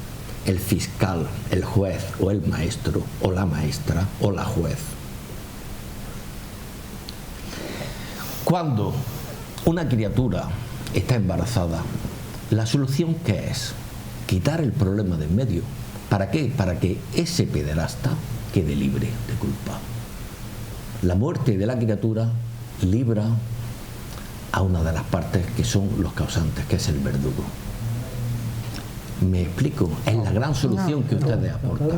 el fiscal, el juez o el maestro o la maestra o la juez. Cuando una criatura está embarazada, ¿la solución qué es? Quitar el problema de en medio. ¿Para qué? Para que ese pederasta quede libre de culpa. La muerte de la criatura libra a una de las partes que son los causantes, que es el verdugo. ¿Me explico? Es la gran solución que ustedes aportan.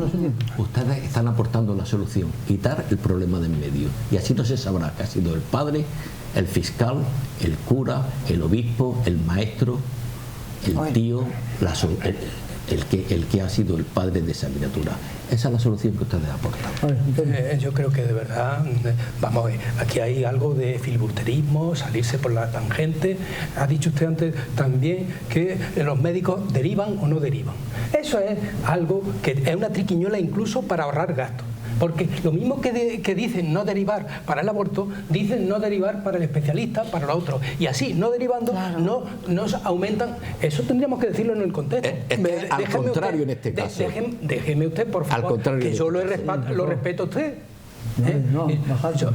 Ustedes están aportando la solución, quitar el problema de en medio. Y así no se sabrá que ha sido el padre, el fiscal, el cura, el obispo, el maestro, el tío, el que ha sido el padre de esa criatura. Esa es la solución que ustedes aportan. Yo creo que de verdad, vamos a ver, aquí hay algo de filibusterismo, salirse por la tangente. Ha dicho usted antes también que los médicos derivan o no derivan. Eso es algo que es una triquiñuela incluso para ahorrar gastos. Porque lo mismo que dicen no derivar para el aborto, dicen no derivar para el especialista, para lo otro. Y así, no derivando, claro, no se aumentan. Eso tendríamos que decirlo en el contexto. Al contrario, en este caso. Déjeme usted, por favor, que yo lo respeto a usted.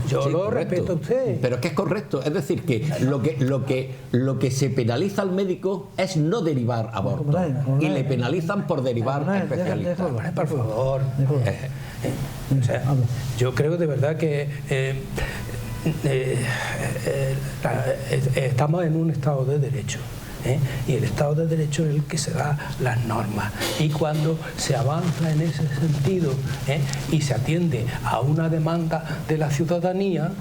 Yo lo respeto a usted. Pero es que es correcto. Es decir, que lo que se penaliza al médico es no derivar aborto. Y le penalizan por derivar a especialistas. Por favor. O sea, yo creo de verdad que estamos en un Estado de Derecho. Y el Estado de Derecho es el que se da las normas, y cuando se avanza en ese sentido y se atiende a una demanda de la ciudadanía,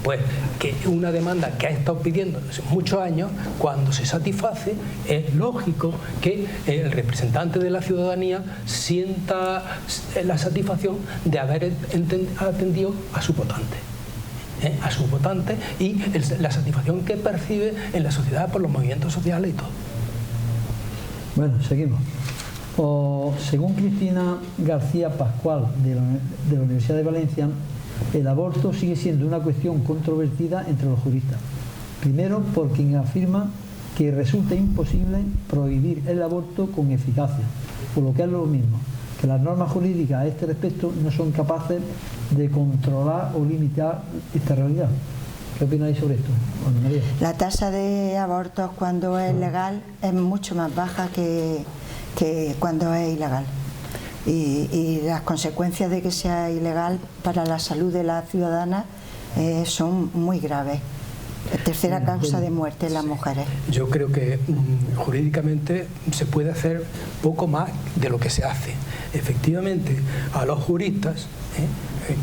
pues que una demanda que ha estado pidiendo muchos años, cuando se satisface, es lógico que el representante de la ciudadanía sienta la satisfacción de haber atendido a su votante. A sus votantes y la satisfacción que percibe en la sociedad por los movimientos sociales y todo. Bueno, seguimos. Según Cristina García Pascual de la Universidad de Valencia, el aborto sigue siendo una cuestión controvertida entre los juristas. Primero, por quien afirma que resulta imposible prohibir el aborto con eficacia, por lo que es lo mismo, que las normas jurídicas a este respecto no son capaces de controlar o limitar esta realidad. ¿Qué opináis sobre esto, Ana María? La tasa de abortos cuando es legal es mucho más baja que cuando es ilegal. Y las consecuencias de que sea ilegal para la salud de la ciudadana son muy graves. Tercera causa de muerte en las mujeres. Yo creo que jurídicamente se puede hacer poco más de lo que se hace. Efectivamente, a los juristas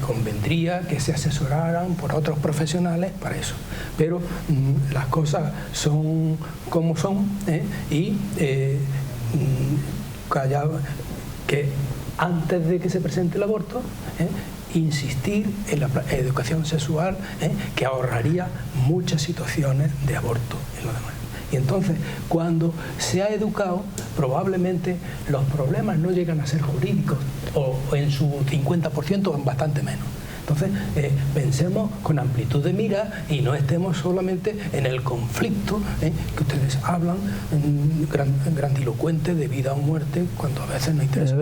convendría que se asesoraran por otros profesionales para eso. Pero las cosas son como son, y que antes de que se presente el aborto, insistir en la educación sexual, que ahorraría muchas situaciones de aborto en lo demás. Y entonces, cuando se ha educado, probablemente los problemas no llegan a ser jurídicos, o en su 50% o en bastante menos. Entonces, pensemos con amplitud de mira y no estemos solamente en el conflicto que ustedes hablan, grandilocuente de vida o muerte, cuando a veces no interesa.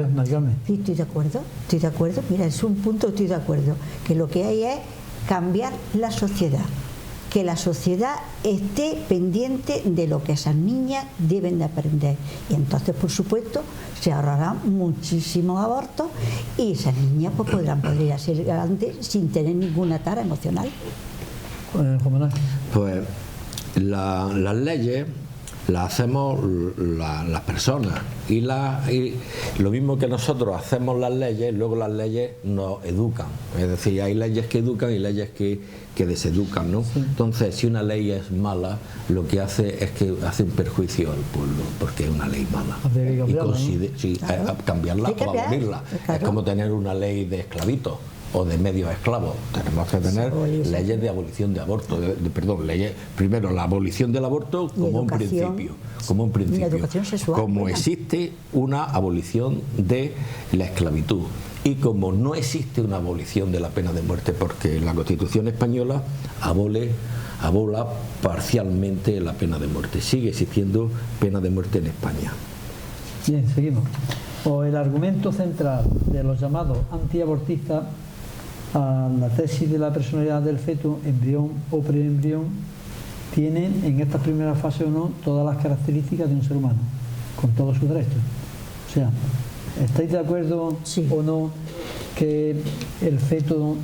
Sí, estoy de acuerdo. Mira, es un punto, estoy de acuerdo, que lo que hay es cambiar la sociedad. que la sociedad esté pendiente de lo que esas niñas deben de aprender. Y entonces, por supuesto, se ahorrarán muchísimos abortos y esas niñas pues podrán ser grandes sin tener ninguna tara emocional. Pues las leyes las hacemos las personas y lo mismo que nosotros hacemos las leyes, luego las leyes nos educan, es decir, hay leyes que educan y leyes que deseducan, ¿no? Sí. Entonces, si una ley es mala, lo que hace es que hace un perjuicio al pueblo, porque es una ley mala, y cambiarla o abolirla. Claro. Es como tener una ley de esclavitos o de medios esclavos. Tenemos que tener leyes de abolición de aborto, leyes, primero la abolición del aborto como un principio, como existe una abolición de la esclavitud y como no existe una abolición de la pena de muerte, porque la Constitución española abola parcialmente la pena de muerte. Sigue existiendo pena de muerte en España. Bien, seguimos. El argumento central de los llamados antiabortistas a la tesis de la personalidad del feto, embrión o preembrión, tienen en esta primera fase o no todas las características de un ser humano, con todos sus derechos. O sea, ¿estáis de acuerdo o no que el feto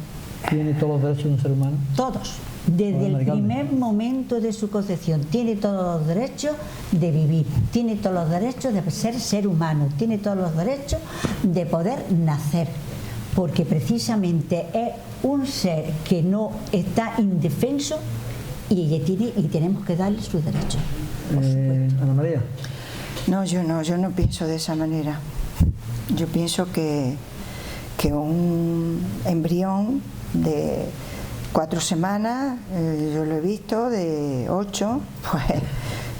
tiene todos los derechos de un ser humano? Todos. Desde el primer momento de su concepción tiene todos los derechos de vivir, tiene todos los derechos de ser humano, tiene todos los derechos de poder nacer, porque precisamente es un ser que no está indefenso y tenemos que darle sus derechos. Ana María. No, yo no pienso de esa manera. Yo pienso que un embrión de 4 semanas, yo lo he visto, de 8, pues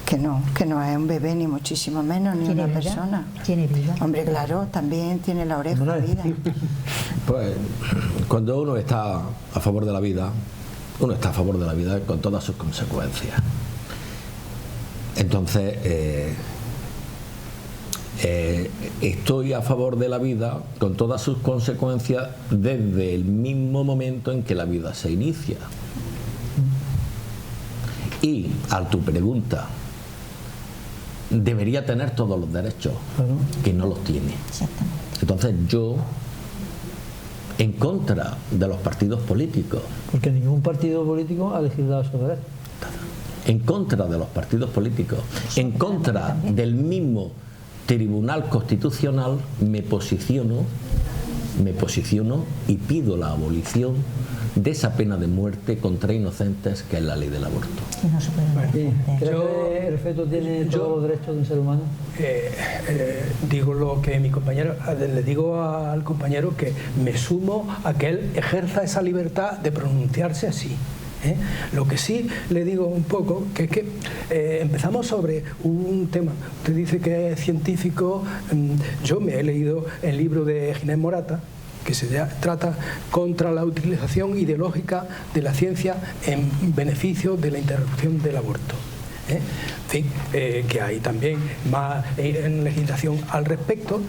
que no es un bebé ni muchísimo menos, ni una persona. Tiene vida. Hombre, claro, también tiene la oreja de vida. Pues cuando uno está a favor de la vida, uno está a favor de la vida con todas sus consecuencias. Entonces, estoy a favor de la vida con todas sus consecuencias desde el mismo momento en que la vida se inicia. Y a tu pregunta, debería tener todos los derechos, que no los tiene. Entonces yo, en contra de los partidos políticos, porque ningún partido político ha legislado esos derechos, en contra de los partidos políticos, en contra del mismo Tribunal Constitucional, me posiciono y pido la abolición de esa pena de muerte contra inocentes que es la ley del aborto. ¿Crees que el feto tiene todos los derechos de un ser humano? Digo lo que mi compañero, le digo al compañero que me sumo a que él ejerza esa libertad de pronunciarse así. Lo que sí le digo un poco que es que empezamos sobre un tema. Usted dice que es científico. Yo me he leído el libro de Ginés Morata, que se trata contra la utilización ideológica de la ciencia en beneficio de la interrupción del aborto. En fin, que hay también más legislación al respecto,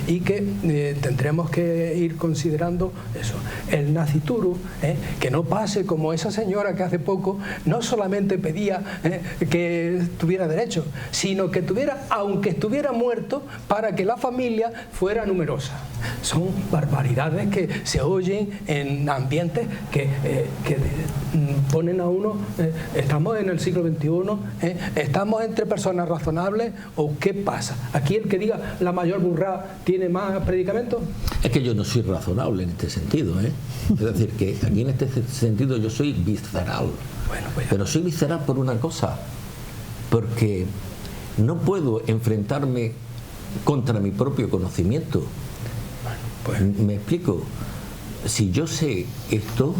y que tendremos que ir considerando eso. El nasciturus, que no pase como esa señora que hace poco no solamente pedía que tuviera derecho, sino que tuviera, aunque estuviera muerto, para que la familia fuera numerosa. Son barbaridades que se oyen en ambientes que ponen a uno, estamos en el siglo XXI, estamos entre personas razonables, o qué pasa. Aquí el que diga la mayor burrada tiene más predicamento. Es que yo no soy razonable en este sentido, es decir, que aquí en este sentido yo soy visceral. Bueno, pues, pero soy visceral por una cosa, porque no puedo enfrentarme contra mi propio conocimiento. Pues, me explico. Si yo sé esto,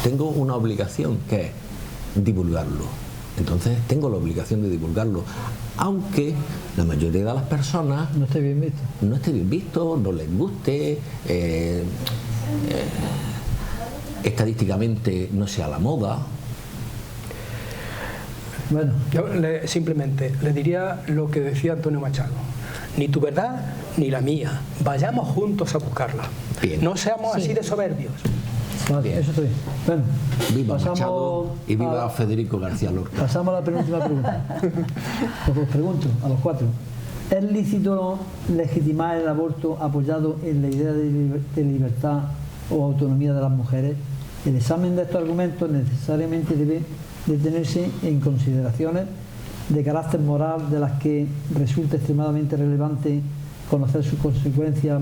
tengo una obligación, que es divulgarlo. Entonces tengo la obligación de divulgarlo, aunque la mayoría de las personas no esté bien visto, no les guste, estadísticamente no sea la moda. Bueno, yo simplemente le diría lo que decía Antonio Machado: ni tu verdad ni la mía, vayamos juntos a buscarla. Bien. No seamos así de soberbios. Vale, eso está bien. Bueno, Viva Machado y viva Federico García Lorca. Pasamos a la penúltima pregunta. Os pregunto a los cuatro. ¿Es lícito legitimar el aborto apoyado en la idea de libertad o autonomía de las mujeres? El examen de estos argumentos necesariamente debe de tenerse en consideraciones de carácter moral de las que resulta extremadamente relevante conocer sus consecuencias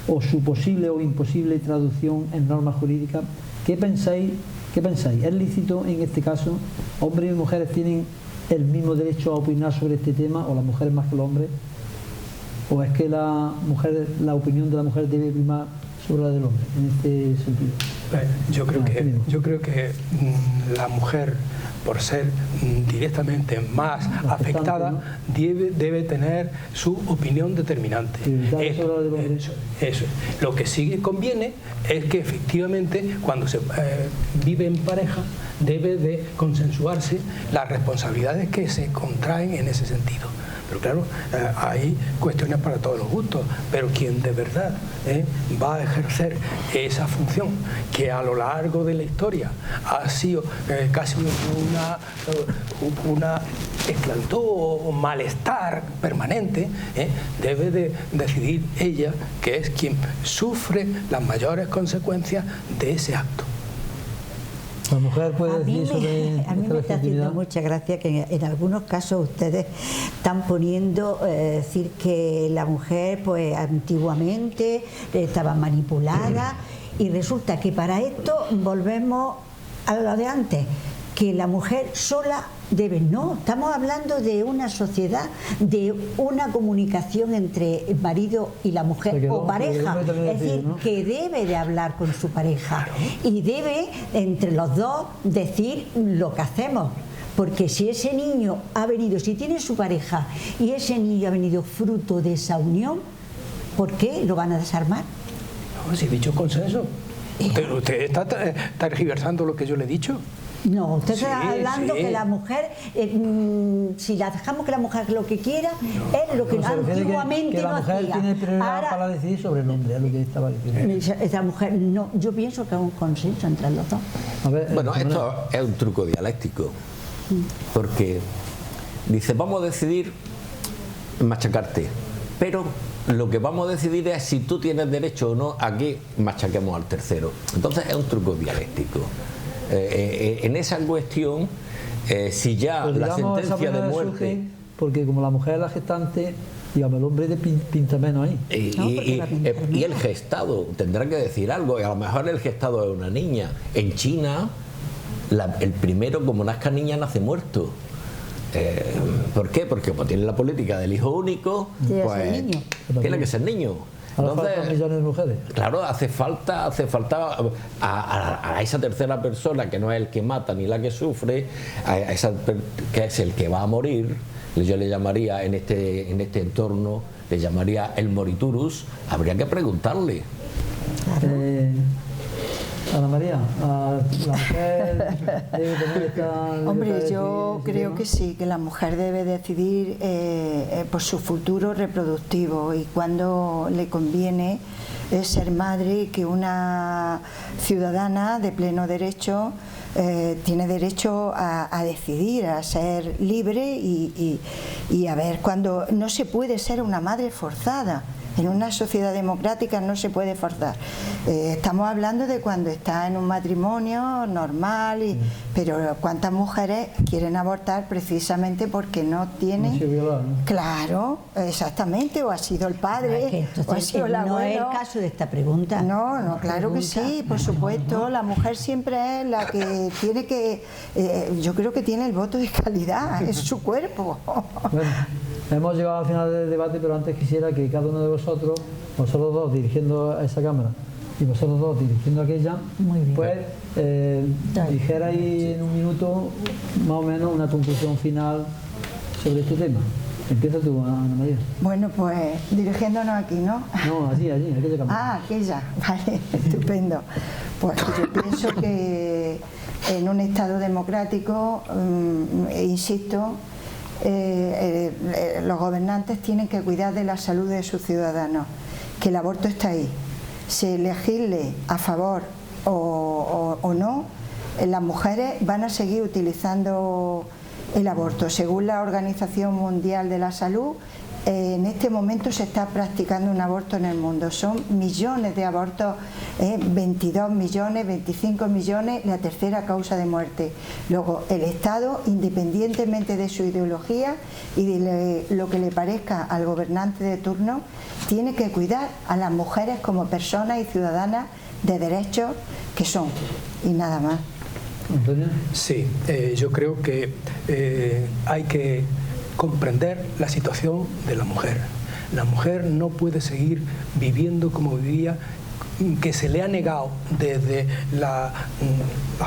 o su posible o imposible traducción en normas jurídicas. ¿Qué pensáis? ¿Es lícito en este caso? ¿Hombres y mujeres tienen el mismo derecho a opinar sobre este tema, o las mujeres más que los hombres? ¿O es que la opinión de la mujer debe primar sobre la del hombre en este sentido? Yo creo que la mujer, por ser directamente más afectada, ¿no? debe tener su opinión determinante. Eso. Lo que sí conviene es que efectivamente cuando se vive en pareja debe de consensuarse las responsabilidades que se contraen en ese sentido. Pero claro, hay cuestiones para todos los gustos, pero quien de verdad va a ejercer esa función, que a lo largo de la historia ha sido casi una esclavitud o malestar permanente, debe de decidir ella, que es quien sufre las mayores consecuencias de ese acto. La mujer puede decir sobre a mí me está haciendo mucha gracia que en algunos casos ustedes están poniendo decir que la mujer pues antiguamente estaba manipulada, y resulta que para esto volvemos a lo de antes, que la mujer sola debe. No, estamos hablando de una sociedad, de una comunicación entre el marido y la mujer o pareja, es decir, ¿no? Que debe de hablar con su pareja y debe entre los dos decir lo que hacemos. Porque si ese niño ha venido, si tiene su pareja y ese niño ha venido fruto de esa unión, ¿por qué lo van a desarmar? No, si he dicho consenso. Pero usted está tergiversando lo que yo le he dicho. No, usted está hablando que la mujer, si la dejamos que la mujer lo que quiera, es lo que antiguamente que la mujer no tiene prioridad ahora, para decidir sobre el hombre, es lo que estaba diciendo. Esa mujer, no, yo pienso que es un consenso entre los dos. A ver, bueno, esto es un truco dialéctico, porque dice, vamos a decidir machacarte, pero lo que vamos a decidir es si tú tienes derecho o no a que machaquemos al tercero. Entonces es un truco dialéctico. En esa cuestión, si ya pues la sentencia de muerte... Porque como la mujer es la gestante, digamos, el hombre pinta menos ahí. Y el gestado tendrá que decir algo, y a lo mejor el gestado es una niña. En China, el primero, como nazca niña, nace muerto. ¿Por qué? Porque como tiene la política del hijo único, pues tiene que ser niño. Entonces, millones de mujeres. Claro, hace falta a esa tercera persona, que no es el que mata ni la que sufre, que es el que va a morir. Yo le llamaría en este entorno, le llamaría el moriturus. Habría que preguntarle. Ana María, la mujer debe tener esta... Hombre, yo creo que sí, que la mujer debe decidir por su futuro reproductivo, y cuando le conviene ser madre, y que una ciudadana de pleno derecho tiene derecho a decidir, a ser libre y a ver, cuando no se puede ser una madre forzada. En una sociedad democrática no se puede forzar. Estamos hablando de cuando está en un matrimonio normal, pero ¿cuántas mujeres quieren abortar precisamente porque no tienen? Violar, ¿no? Claro, exactamente, o ha sido el padre, o ha sido el abuelo. No es el caso de esta pregunta. No, claro que sí, por supuesto. La mujer siempre es la que tiene que, yo creo que tiene el voto de calidad, es su cuerpo. Bueno, hemos llegado al final del debate, pero antes quisiera que cada uno de vosotros dos dirigiendo a esa cámara y vosotros dos dirigiendo a aquella, pues dijerais en un minuto más o menos una conclusión final sobre este tema. Empieza tú, Ana María. Bueno, pues dirigiéndonos aquí, ¿no? No, allí, aquella cámara. Ah, aquella, vale, estupendo. Pues yo pienso que en un Estado democrático, insisto, los gobernantes tienen que cuidar de la salud de sus ciudadanos, que el aborto está ahí. Se legisle a favor o no, las mujeres van a seguir utilizando el aborto. Según la Organización Mundial de la Salud, en este momento se está practicando un aborto en el mundo. Son millones de abortos, 22 millones, 25 millones, la tercera causa de muerte. Luego, el Estado, independientemente de su ideología y de lo que le parezca al gobernante de turno, tiene que cuidar a las mujeres como personas y ciudadanas de derechos que son, y nada más. Antonio. Sí, yo creo que hay que comprender la situación de la mujer. La mujer no puede seguir viviendo como vivía, que se le ha negado desde las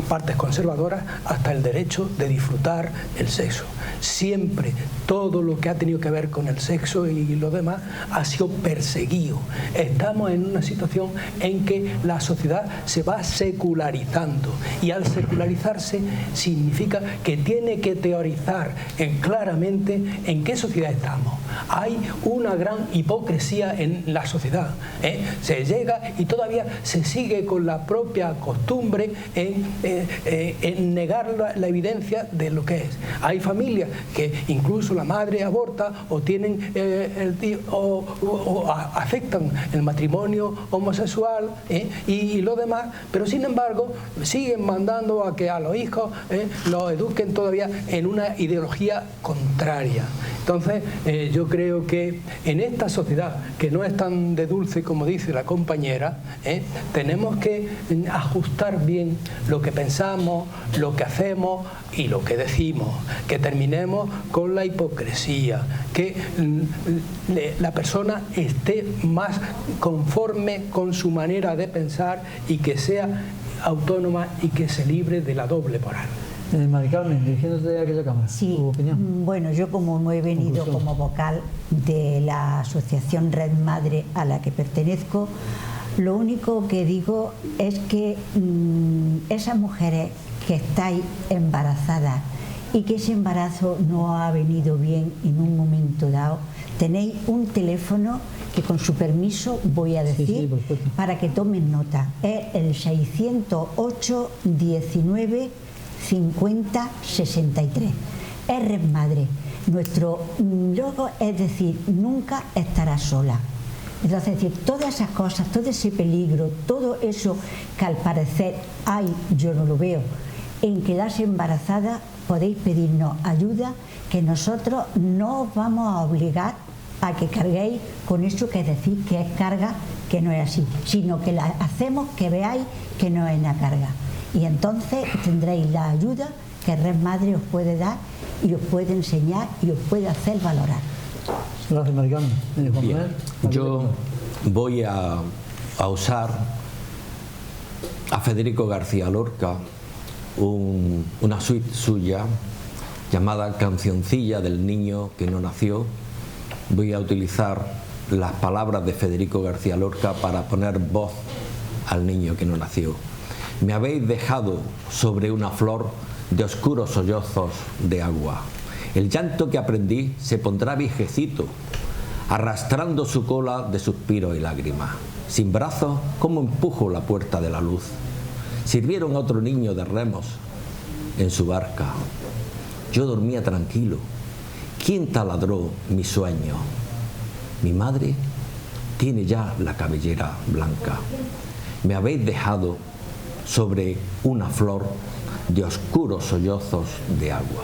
partes conservadoras hasta el derecho de disfrutar el sexo. Siempre todo lo que ha tenido que ver con el sexo y lo demás ha sido perseguido. Estamos en una situación en que la sociedad se va secularizando, y al secularizarse significa que tiene que teorizar claramente en qué sociedad estamos. Hay una gran hipocresía en la sociedad, se llega y todavía se sigue con la propia costumbre en negar la evidencia de lo que es. Hay familias que incluso la madre aborta o tienen o aceptan el matrimonio homosexual y lo demás, pero sin embargo siguen mandando a que a los hijos los eduquen todavía en una ideología contraria. Entonces yo creo que en esta sociedad, que no es tan de dulce como dice la compañera, tenemos que ajustar bien lo que pensamos, lo que hacemos y lo que decimos, que terminemos con la hipocresía, que la persona esté más conforme con su manera de pensar y que sea autónoma y que se libre de la doble moral. Mari Carmen, dirigiéndote a aquella cámara, sí, tu opinión. Bueno, yo como he venido como vocal de la asociación Red Madre a la que pertenezco, lo único que digo es que esas mujeres que estáis embarazadas y que ese embarazo no ha venido bien en un momento dado, tenéis un teléfono que con su permiso voy a decir, sí, para que tomen nota. Es el 608 19 50 63. Es Red Madre. Nuestro logo es decir, nunca estará sola. Entonces, es decir, todas esas cosas, todo ese peligro, todo eso que al parecer hay, yo no lo veo, en quedarse embarazada, podéis pedirnos ayuda, que nosotros no os vamos a obligar a que carguéis con eso que decís que es carga, que no es así, sino que la hacemos que veáis que no es una carga. Y entonces tendréis la ayuda que Red Madre os puede dar y os puede enseñar y os puede hacer valorar. Gracias, Mari Carmen. Bien, yo voy a usar a Federico García Lorca una suite suya llamada Cancioncilla del niño que no nació. Voy a utilizar las palabras de Federico García Lorca para poner voz al niño que no nació. Me habéis dejado sobre una flor de oscuros sollozos de agua. El llanto que aprendí se pondrá viejecito, arrastrando su cola de suspiros y lágrimas. Sin brazos, ¿cómo empujo la puerta de la luz? Sirvieron a otro niño de remos en su barca. Yo dormía tranquilo. ¿Quién taladró mi sueño? Mi madre tiene ya la cabellera blanca. Me habéis dejado sobre una flor de oscuros sollozos de agua.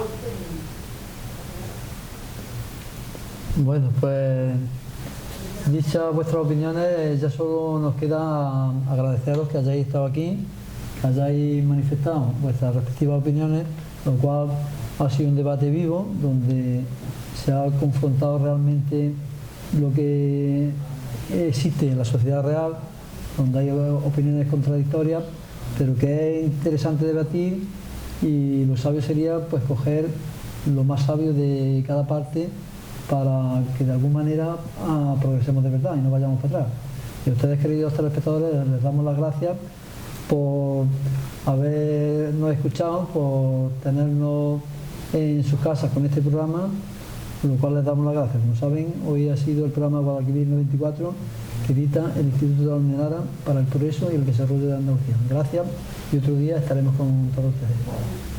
Bueno, pues dichas vuestras opiniones, ya solo nos queda agradeceros que hayáis estado aquí, que hayáis manifestado vuestras respectivas opiniones, lo cual ha sido un debate vivo donde se ha confrontado realmente lo que existe en la sociedad real, donde hay opiniones contradictorias, pero que es interesante debatir, y lo sabio sería pues coger lo más sabio de cada parte para que de alguna manera progresemos de verdad y no vayamos para atrás. Y a ustedes, queridos telespectadores, les damos las gracias por habernos escuchado, por tenernos en sus casas con este programa, por lo cual les damos las gracias. Como saben, hoy ha sido el programa Guadalquivir 94, facilita el Instituto de Almenara para el progreso y el desarrollo de Andalucía. Gracias y otro día estaremos con todos ustedes.